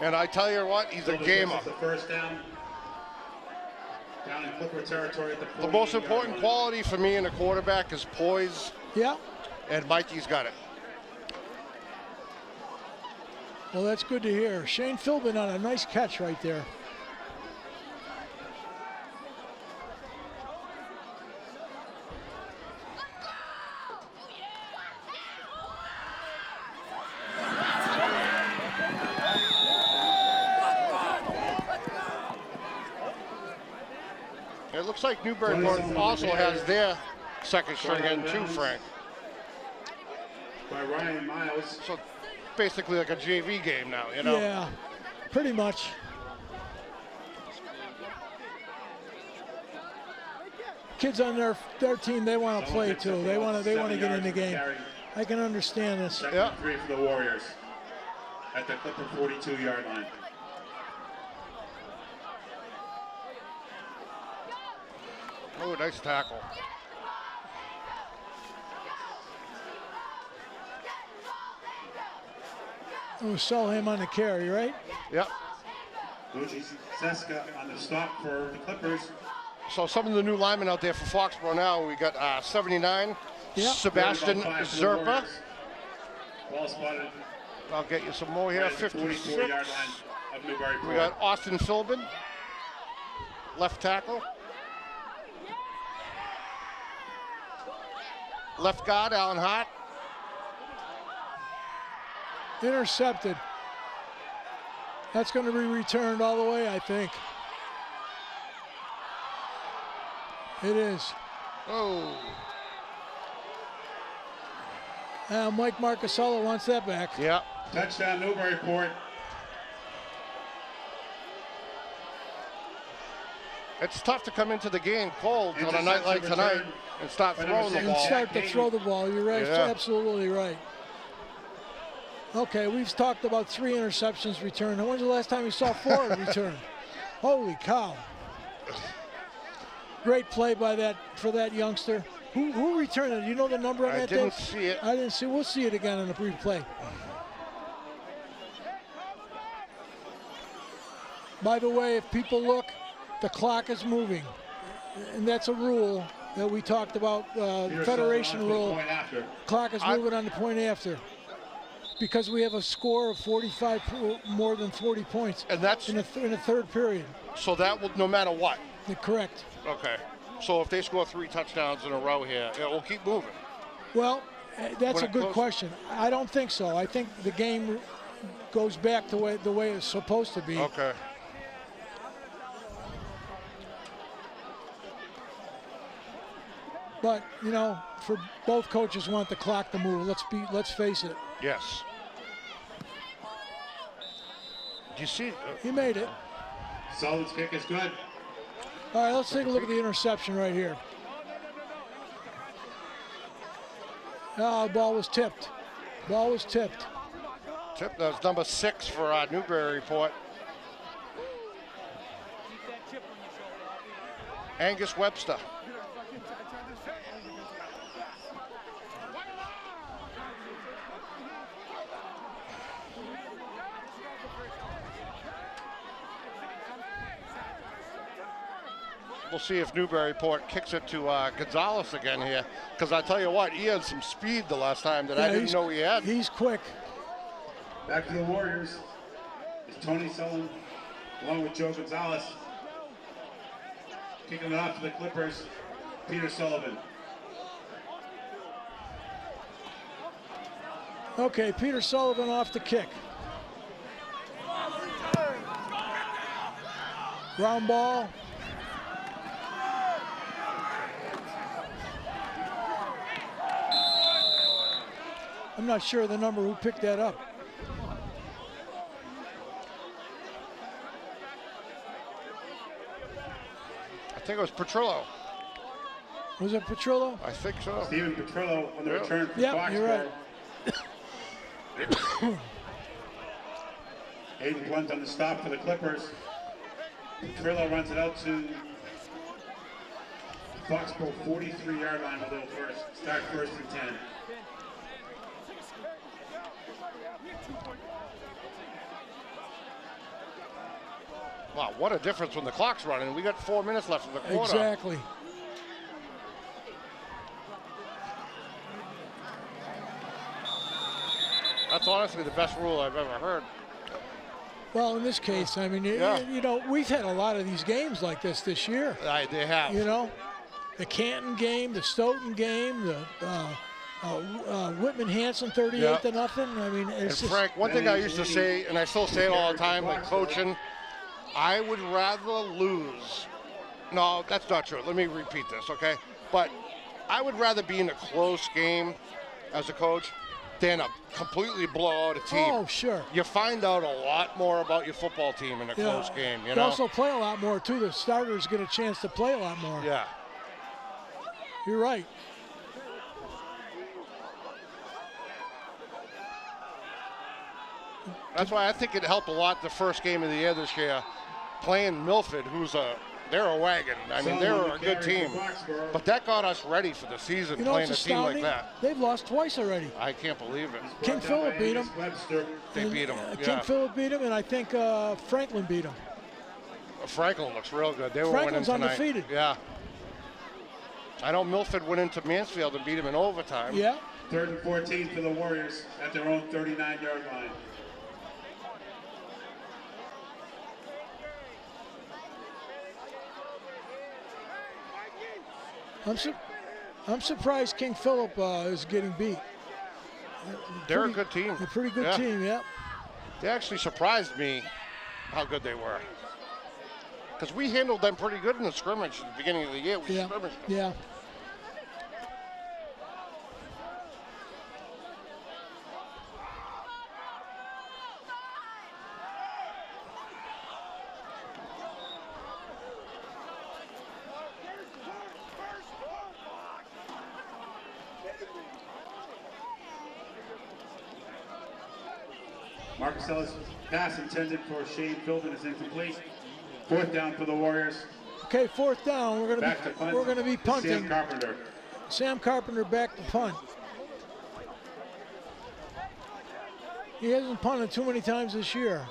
Speaker 3: And I tell you what, he's a gamer.
Speaker 4: The first down. Down in Clipper territory at
Speaker 3: The most important quality for me in a quarterback is poise,
Speaker 2: Yeah.
Speaker 3: and Mikey's got it.
Speaker 2: Well, that's good to hear. Shane Philbin on a nice catch right there.
Speaker 3: It looks like Newburyport also has their second string in too, Frank.
Speaker 4: By Ryan Miles.
Speaker 3: So basically like a JV game now, you know?
Speaker 2: Yeah, pretty much. Kids on their team, they want to play too. They want to get in the game. I can understand this.
Speaker 4: Second and 3 for the Warriors at the Clipper 42-yard line.
Speaker 3: Oh, nice tackle.
Speaker 2: We'll sell him on the carry, right?
Speaker 3: Yep.
Speaker 4: Luigi Seska on the stop for the Clippers.
Speaker 3: So some of the new linemen out there for Foxborough now, we got 79,
Speaker 2: Yep.
Speaker 3: Sebastian
Speaker 4: About 5 for the
Speaker 3: Zerpa.
Speaker 4: Warriors. Ball spotted
Speaker 3: I'll get you some more here,
Speaker 4: right at the
Speaker 3: 56.
Speaker 4: 44-yard line of Newburyport.
Speaker 3: We got Austin Philbin, left tackle. Left guard, Alan Hart.
Speaker 2: Intercepted. That's going to be returned all the way, I think. It is.
Speaker 3: Oh.
Speaker 2: Mike Marcasolo wants that back.
Speaker 3: Yeah.
Speaker 4: Touchdown Newburyport.
Speaker 3: It's tough to come into the game cold on a night like tonight and start throwing the
Speaker 2: And
Speaker 3: ball.
Speaker 2: start to throw the ball. You're right.
Speaker 3: Yeah.
Speaker 2: Absolutely right. Okay, we've talked about 3 interceptions returned. When's the last time you saw 4 returned? Holy cow. Great play for that youngster. Who returned it? Do you know the number on
Speaker 3: I
Speaker 2: that?
Speaker 3: didn't
Speaker 2: Dave?
Speaker 3: see it.
Speaker 2: I didn't see. We'll see it again in the replay. By the way, if people look, the clock is moving, and that's a rule that we talked about. Federation rule. Clock is moving on the point after, because we have a score of 45, more than 40 points,
Speaker 3: And that's
Speaker 2: in the third period.
Speaker 3: so that will no matter what.
Speaker 2: Correct.
Speaker 3: Okay. So if they score 3 touchdowns in a row here, it will keep moving.
Speaker 2: Well, that's
Speaker 3: When
Speaker 2: a
Speaker 3: it
Speaker 2: good
Speaker 3: goes-
Speaker 2: question. I don't think so. I think the game goes back to the way it's supposed to be.
Speaker 3: Okay.
Speaker 2: But you know, for both coaches want the clock to move. Let's face it.
Speaker 3: Yes. Do you see?
Speaker 2: He made it.
Speaker 4: Solid's kick is good.
Speaker 2: All right, let's take a look at the interception right here. Oh, the ball was tipped. Ball was tipped.
Speaker 3: Tip, that was number 6 for Newburyport. Angus Webster. We'll see if Newburyport kicks it to Gonzalez again here. Because I tell you what, he had some speed the last time that I didn't know he had.
Speaker 2: He's quick.
Speaker 4: Back to the Warriors. It's Tony Sullivan along with Joe Gonzalez. Kicking it off to the Clippers, Peter Sullivan.
Speaker 2: Okay, Peter Sullivan off the kick. Ground ball. I'm not sure of the number who picked that up.
Speaker 3: I think it was Petrillo.
Speaker 2: Was it Petrillo?
Speaker 3: I think so.
Speaker 4: Steven Petrillo on the return for
Speaker 2: Yep,
Speaker 4: Foxborough.
Speaker 2: you're right.
Speaker 4: Aiden Blunt on the stop for the Clippers. Petrillo runs it out to Foxborough 43-yard line with a first. Start 1st and 10.
Speaker 3: Wow, what a difference when the clock's running. We got 4 minutes left in the quarter.
Speaker 2: Exactly.
Speaker 3: That's honestly the best rule I've ever heard.
Speaker 2: Well, in this case, I mean,
Speaker 3: Yeah.
Speaker 2: you know, we've had a lot of these games like this year.
Speaker 3: They have.
Speaker 2: You know, the Canton game, the Stoughton game, the Whitman-Hanson 38 to nothing. I mean,
Speaker 3: And
Speaker 2: it's just,
Speaker 3: Frank, one thing I used to say, and I still say it all the time, like coaching, I would rather lose. No, that's not true. Let me repeat this, okay? But I would rather be in a close game as a coach than a completely blow out a team.
Speaker 2: Oh, sure.
Speaker 3: You find out a lot more about your football team in a close game, you
Speaker 2: They
Speaker 3: know?
Speaker 2: also play a lot more, too. The starters get a chance to play a lot more.
Speaker 3: Yeah.
Speaker 2: You're right.
Speaker 3: That's why I think it helped a lot the first game of the year this year, playing Milford, they're a wagon. I mean, they're a good team. But that got us ready for the season,
Speaker 2: You know,
Speaker 3: playing
Speaker 2: it's
Speaker 3: a team like
Speaker 2: astounding.
Speaker 3: that.
Speaker 2: They've lost twice already.
Speaker 3: I can't believe it.
Speaker 2: King Philip beat them.
Speaker 3: They beat them.
Speaker 2: King Philip beat him, and I think Franklin beat him.
Speaker 3: Franklin looks real good. They were
Speaker 2: Franklin's
Speaker 3: winning tonight.
Speaker 2: undefeated.
Speaker 3: Yeah. I know Milford went into Mansfield and beat him in overtime.
Speaker 2: Yeah.
Speaker 4: 3rd and 14 for the Warriors at their own 39-yard line.
Speaker 2: I'm surprised King Philip is getting beat.
Speaker 3: They're a good team.
Speaker 2: A pretty good team, yeah.
Speaker 3: They actually surprised me how good they were. Because we handled them pretty good in the scrimmage at the beginning of the year. We scrimmaged them.
Speaker 2: Yeah.
Speaker 4: Marcasella's pass intended for Shane Philbin is incomplete. 4th down for the Warriors.
Speaker 2: Okay, 4th down. We're going to be punting.
Speaker 4: Sam Carpenter.
Speaker 2: Sam Carpenter back to punt. He hasn't punted too many times this year.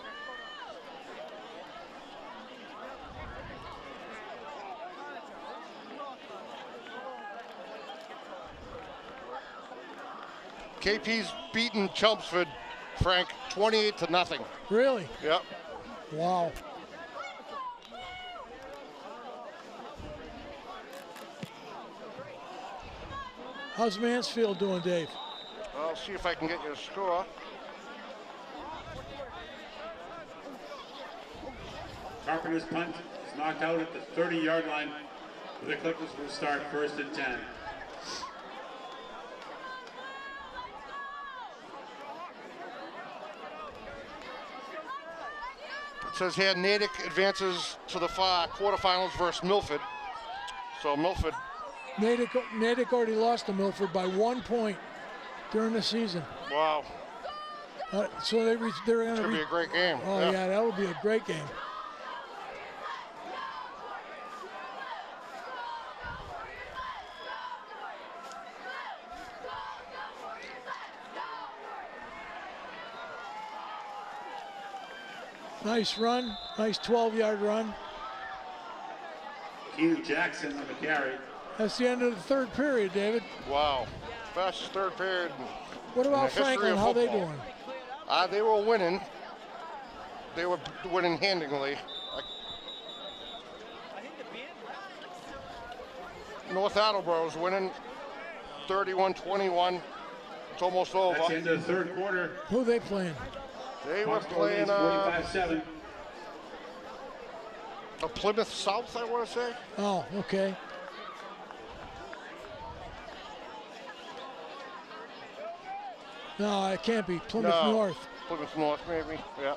Speaker 3: KP's beaten Chelmsford, Frank, 28-0.
Speaker 2: Really?
Speaker 3: Yep.
Speaker 2: Wow. How's Mansfield doing, Dave?
Speaker 3: I'll see if I can get you a score.
Speaker 4: Carpenter's punt is knocked out at the 30-yard line. The Clippers will start 1st and 10.
Speaker 3: It says here Natick advances to the quarterfinals versus Milford. So Milford.
Speaker 2: Natick already lost to Milford by 1 point during the season.
Speaker 3: Wow.
Speaker 2: So they're going to
Speaker 3: be a great game.
Speaker 2: Oh yeah, that would be a great game. Nice run, nice 12-yard run.
Speaker 4: Hugh Jackson on the carry.
Speaker 2: That's the end of the 3rd period, David.
Speaker 3: Wow. Fastest 3rd period.
Speaker 2: What about Franklin? How they doing?
Speaker 3: They were winning. They were winning handily. North Attleboro was winning 31-21. It's almost over.
Speaker 4: That's the end of the 3rd quarter.
Speaker 2: Who are they playing?
Speaker 3: They were playing
Speaker 4: 45-7.
Speaker 3: Plymouth South, I want to say.
Speaker 2: Oh, okay. No, it can't be. Plymouth North.
Speaker 3: Plymouth North, maybe, yeah.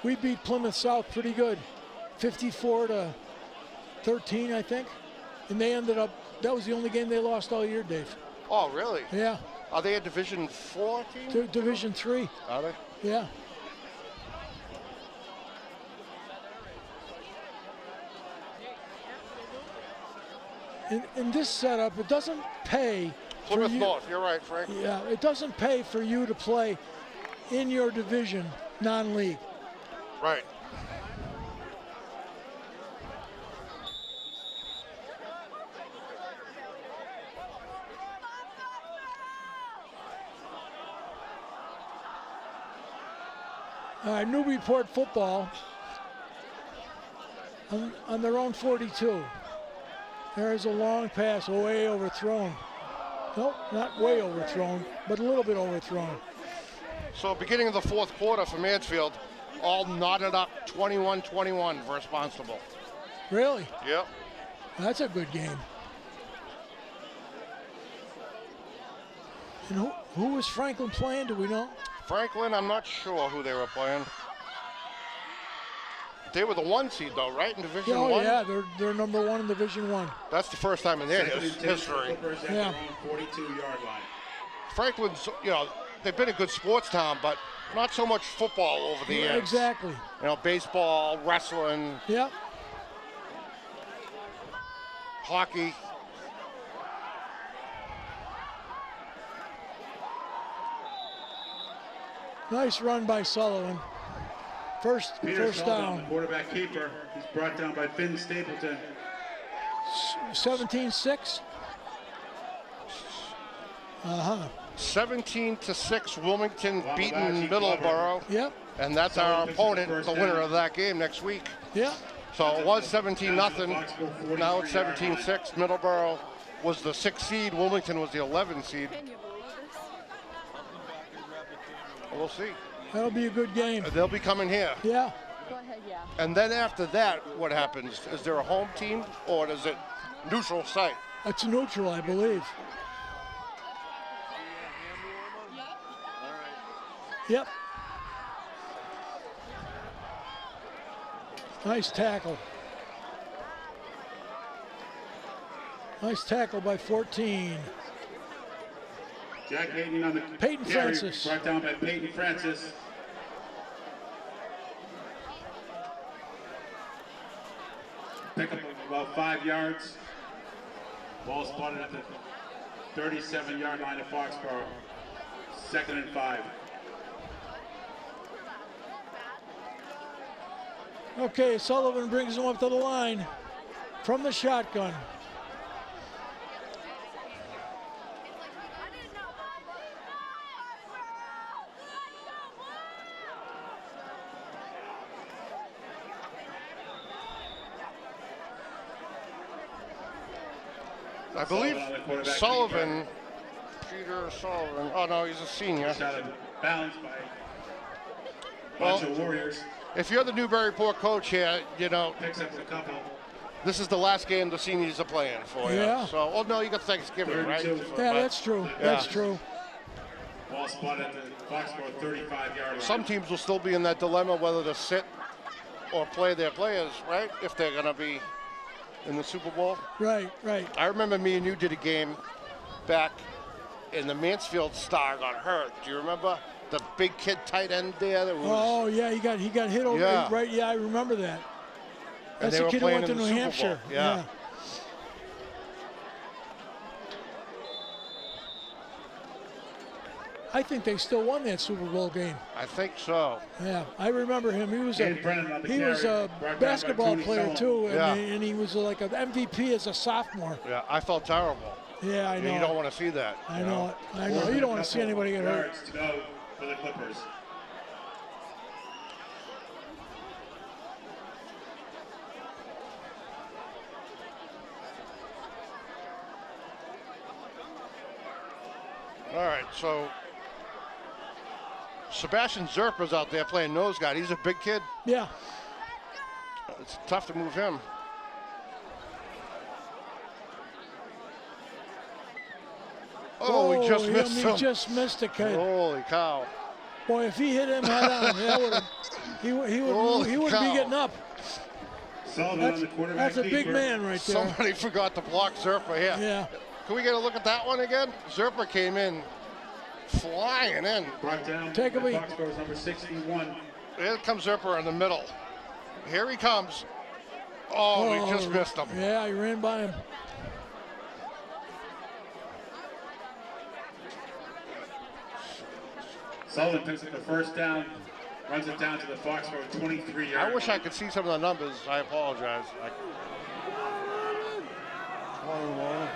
Speaker 2: We beat Plymouth South pretty good. 54-13, I think. And they ended up, that was the only game they lost all year, Dave.
Speaker 3: Oh, really?
Speaker 2: Yeah.
Speaker 3: Are they a Division 4 team?
Speaker 2: Division 3.
Speaker 3: Are they?
Speaker 2: Yeah. In this setup, it doesn't pay.
Speaker 3: Plymouth North, you're right, Frank.
Speaker 2: Yeah, it doesn't pay for you to play in your division non-league.
Speaker 3: Right.
Speaker 2: Newburyport football on their own 42. There's a long pass, way overthrown. Nope, not way overthrown, but a little bit overthrown.
Speaker 3: So beginning of the fourth quarter for Mansfield, all knotted up 21-21 versus Barnstable.
Speaker 2: Really?
Speaker 3: Yep.
Speaker 2: That's a good game. And who was Franklin playing? Do we know?
Speaker 3: Franklin, I'm not sure who they were playing. They were the 1 seed though, right, in Division 1?
Speaker 2: Oh yeah, they're number 1 in Division 1.
Speaker 3: That's the first time in their history.
Speaker 2: Yeah.
Speaker 4: 42-yard line.
Speaker 3: Franklin's, they've been a good sports town, but not so much football over the years.
Speaker 2: Exactly.
Speaker 3: Baseball, wrestling,
Speaker 2: Yep.
Speaker 3: hockey.
Speaker 2: Nice run by Sullivan. First
Speaker 4: Sullivan,
Speaker 2: down.
Speaker 4: the quarterback keeper. He's brought down by Finn Stapleton.
Speaker 2: 17-6.
Speaker 3: 17-6, Wilmington beating Middleborough.
Speaker 2: Yep.
Speaker 3: And that's our opponent, the winner of that game next week.
Speaker 2: Yep.
Speaker 3: So it was 17-0. Now it's 17-6. Middleborough was the 6th seed. Wilmington was the 11th seed. We'll see.
Speaker 2: That'll be a good game.
Speaker 3: They'll be coming here.
Speaker 2: Yeah.
Speaker 7: Go ahead, yeah.
Speaker 3: And then after that, what happens? Is there a home team or is it neutral site?
Speaker 2: It's neutral, I believe. Yep. Nice tackle. Nice tackle by 14.
Speaker 4: Jack Hayden on the
Speaker 2: Peyton
Speaker 4: carry,
Speaker 2: Francis.
Speaker 4: brought down by Peyton Francis. Pick up about 5 yards. Ball spotted at the 37-yard line of Foxborough. 2nd and 5.
Speaker 2: Okay, Sullivan brings him up to the line from the shotgun.
Speaker 3: I believe Sullivan, Peter Sullivan. Oh no, he's a senior.
Speaker 4: Shot of bounds by bunch of Warriors.
Speaker 3: If you're the Newburyport coach here,
Speaker 4: Picks up a couple.
Speaker 3: this is the last game the seniors are playing for you.
Speaker 2: Yeah.
Speaker 3: So, oh no, you got Thanksgiving, right?
Speaker 4: 32.
Speaker 2: Yeah, that's true. That's true.
Speaker 4: Ball spotted at the Foxborough 35-yard line.
Speaker 3: Some teams will still be in that dilemma whether to sit or play their players, right? If they're going to be in the Super Bowl.
Speaker 2: Right, right.
Speaker 3: I remember me and you did a game back, and the Mansfield star got hurt. Do you remember the big kid tight end there? That was,
Speaker 2: Oh yeah, he got hit over.
Speaker 3: Yeah.
Speaker 2: Right, yeah, I remember that.
Speaker 3: And
Speaker 2: That's
Speaker 3: they
Speaker 2: the
Speaker 3: were
Speaker 2: kid who
Speaker 3: playing
Speaker 2: went to
Speaker 3: in the
Speaker 2: New
Speaker 3: Super
Speaker 2: Hampshire.
Speaker 3: Bowl. Yeah.
Speaker 2: I think they still won that Super Bowl game.
Speaker 3: I think so.
Speaker 2: Yeah, I remember him. He was a
Speaker 4: Dave Brennan on the
Speaker 2: he was
Speaker 4: carry,
Speaker 2: a
Speaker 4: brought down by
Speaker 2: basketball
Speaker 4: Tony
Speaker 2: player
Speaker 4: Sullivan.
Speaker 2: too, and,
Speaker 3: Yeah.
Speaker 2: and he was like an MVP as a sophomore.
Speaker 3: Yeah, I felt terrible.
Speaker 2: Yeah, I know.
Speaker 3: You don't want to see that.
Speaker 2: I know it. I know. You don't want to see anybody get hurt.
Speaker 4: Yards to go for the Clippers.
Speaker 3: All right, so Sebastian Zerpa's out there playing nose guard. He's a big kid.
Speaker 2: Yeah.
Speaker 3: It's tough to move him. Oh, we just missed him.
Speaker 2: He just missed a kid.
Speaker 3: Holy cow.
Speaker 2: Boy, if he hit him head on, that would he
Speaker 3: Holy
Speaker 2: wouldn't
Speaker 3: cow.
Speaker 2: be getting up.
Speaker 4: Sullivan on the quarterback
Speaker 2: That's a big
Speaker 4: keeper.
Speaker 2: man right there.
Speaker 3: Somebody forgot to block Zerpa here.
Speaker 2: Yeah.
Speaker 3: Can we get a look at that one again? Zerpa came in flying in.
Speaker 4: Brought down
Speaker 2: Take a
Speaker 4: by
Speaker 2: beat.
Speaker 4: Foxborough's number 61.
Speaker 3: Here comes Zerpa in the middle. Here he comes. Oh, we just missed him.
Speaker 2: Yeah, he ran by him.
Speaker 4: Sullivan picks up the first down, runs it down to the Foxborough 23-yard
Speaker 3: I wish I
Speaker 4: line.
Speaker 3: could see some of the numbers. I apologize. 21.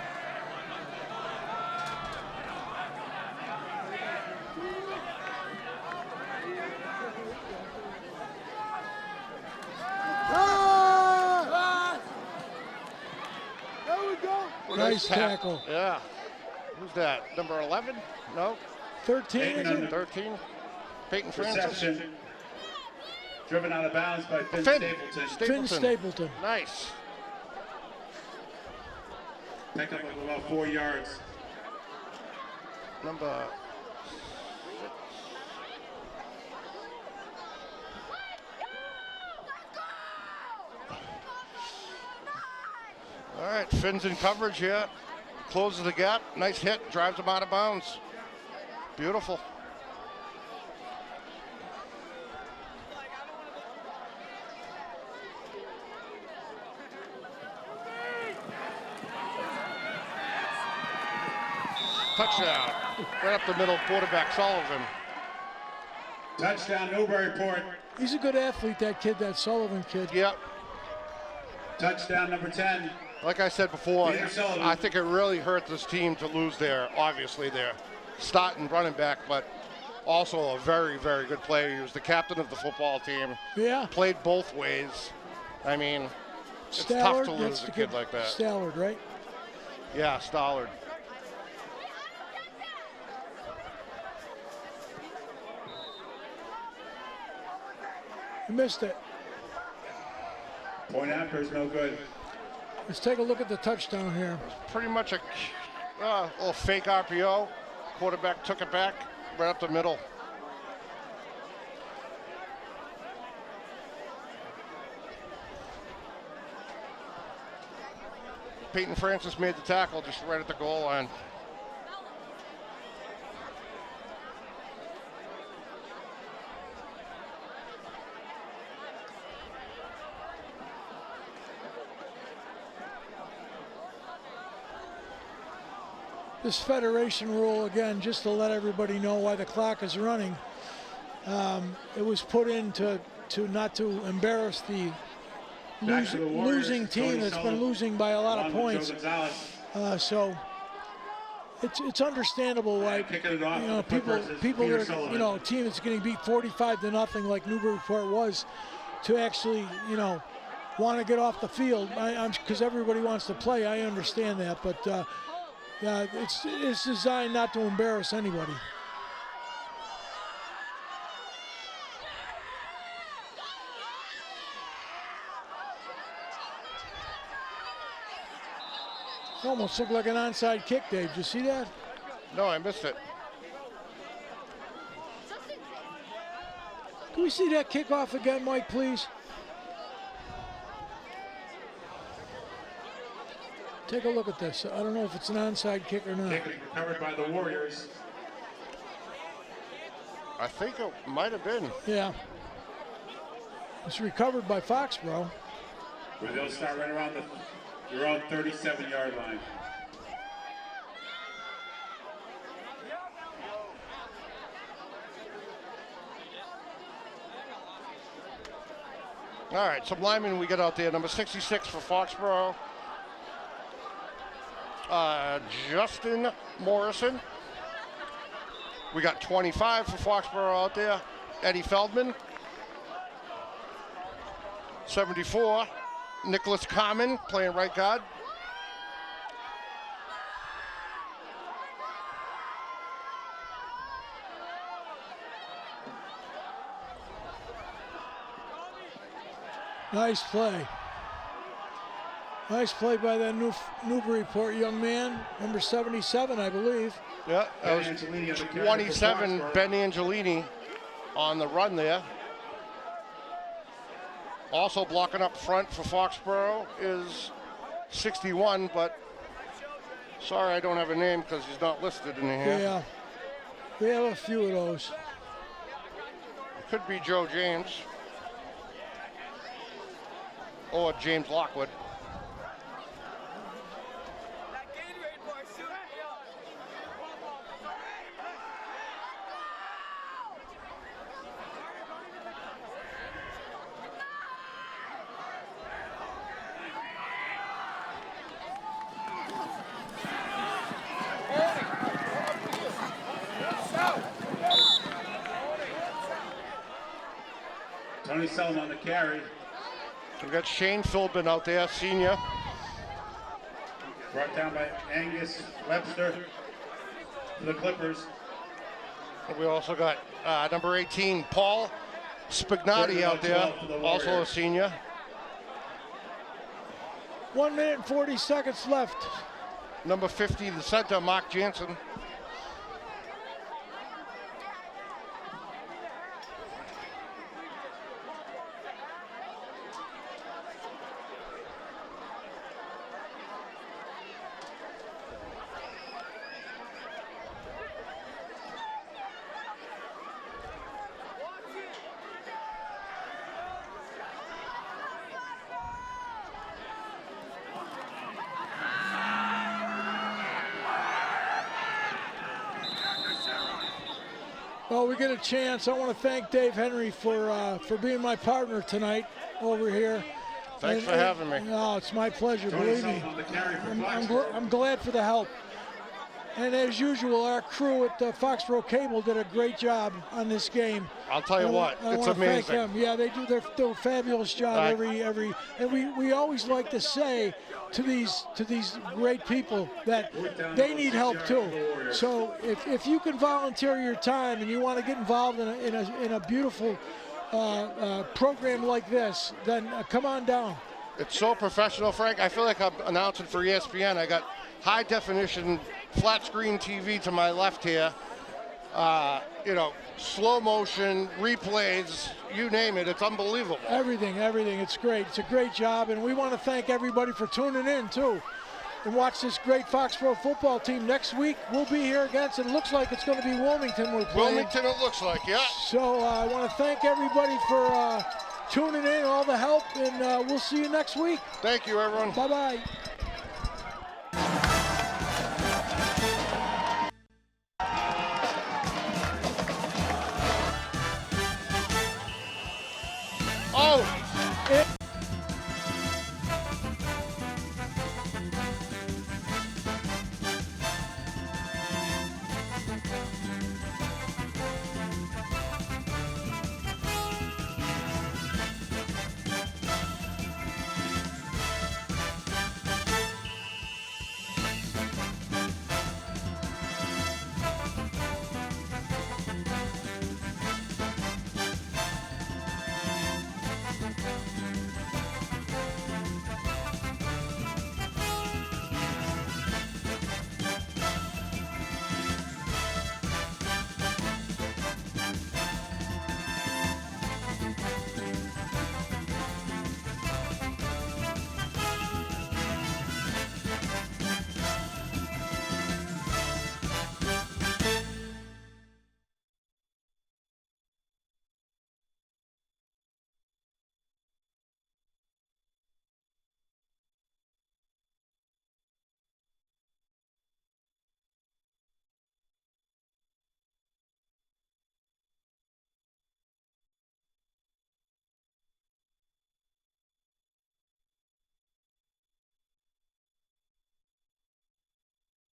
Speaker 2: Nice tackle.
Speaker 3: Yeah. Who's that? Number 11? No.
Speaker 2: 13, is it?
Speaker 3: 13. Peyton Francis.
Speaker 4: Reception. Driven out of bounds by Finn Stapleton.
Speaker 2: Finn Stapleton.
Speaker 3: Nice.
Speaker 4: Pick up of about 4 yards.
Speaker 3: Number 6. All right, Finn's in coverage here. Closes the gap. Nice hit. Drives him out of bounds. Beautiful. Touchdown. Right up the middle, quarterback Sullivan.
Speaker 4: Touchdown, Newburyport.
Speaker 2: He's a good athlete, that kid, that Sullivan kid.
Speaker 3: Yep.
Speaker 4: Touchdown, number 10.
Speaker 3: Like I said before,
Speaker 4: Peter Sullivan.
Speaker 3: I think it really hurt this team to lose obviously their starting running back, but also a very, very good player. He was the captain of the football team.
Speaker 2: Yeah.
Speaker 3: Played both ways. I mean, it's tough to lose a kid like that.
Speaker 2: Stallard, right?
Speaker 3: Yeah, Stallard.
Speaker 2: He missed it.
Speaker 4: Point after is no good.
Speaker 2: Let's take a look at the touchdown here.
Speaker 3: Pretty much a little fake RPO. Quarterback took it back right up the middle. Peyton Francis made the tackle just right at the goal line.
Speaker 2: This federation rule, again, just to let everybody know why the clock is running, it was put in to not to embarrass the losing team that's been losing by a lot of points. So it's understandable why people that are, a team that's getting beat 45-0 like Newburyport was, to actually want to get off the field. Because everybody wants to play. I understand that, but. It's designed not to embarrass anybody. It almost looked like an onside kick, Dave. Did you see that?
Speaker 3: No, I missed it.
Speaker 2: Can we see that kickoff again, Mike, please? Take a look at this. I don't know if it's an onside kick or not.
Speaker 4: Kick recovered by the Warriors.
Speaker 3: I think it might have been.
Speaker 2: Yeah. It's recovered by Foxborough.
Speaker 4: Where they'll start right around your own 37-yard line.
Speaker 3: All right, some linemen we get out there. Number 66 for Foxborough. Justin Morrison. We got 25 for Foxborough out there. Eddie Feldman. 74, Nicholas Carmen playing right guard.
Speaker 2: Nice play. Nice play by that Newburyport young man, number 77, I believe.
Speaker 3: Yeah, that was 27, Ben Angelini on the run there. Also blocking up front for Foxborough is 61, but sorry I don't have a name because he's not listed in here.
Speaker 2: Yeah, we have a few of those.
Speaker 3: Could be Joe James or James Lockwood.
Speaker 4: Tony Sullivan on the carry.
Speaker 3: We've got Shane Philbin out there, senior.
Speaker 4: brought down by Angus Webster for the Clippers.
Speaker 3: We also got number 18, Paul Spignati out there, also a senior.
Speaker 2: 1 minute and 40 seconds left.
Speaker 3: Number 50, the center, Mark Jansen.
Speaker 2: Well, we get a chance. I want to thank Dave Henry for being my partner tonight over here.
Speaker 3: Thanks for having me.
Speaker 2: No, it's my pleasure, believe me. I'm glad for the help. And as usual, our crew at Foxboro Cable did a great job on this game.
Speaker 3: I'll tell you what, it's amazing.
Speaker 2: Thank them. Yeah, they do a fabulous job every, and we always like to say to these great people that they need help too. So if you can volunteer your time and you want to get involved in a beautiful program like this, then come on down.
Speaker 3: It's so professional, Frank. I feel like I'm announcing for ESPN. I got high definition flat screen TV to my left here. Slow motion, replays, you name it. It's unbelievable.
Speaker 2: Everything. It's great. It's a great job, and we want to thank everybody for tuning in too. And watch this great Foxborough football team. Next week, we'll be here against, it looks like it's going to be Wilmington we're playing.
Speaker 3: Wilmington, it looks like, yeah.
Speaker 2: So I want to thank everybody for tuning in, all the help, and we'll see you next week.
Speaker 3: Thank you, everyone.
Speaker 2: Bye-bye.
Speaker 3: Oh!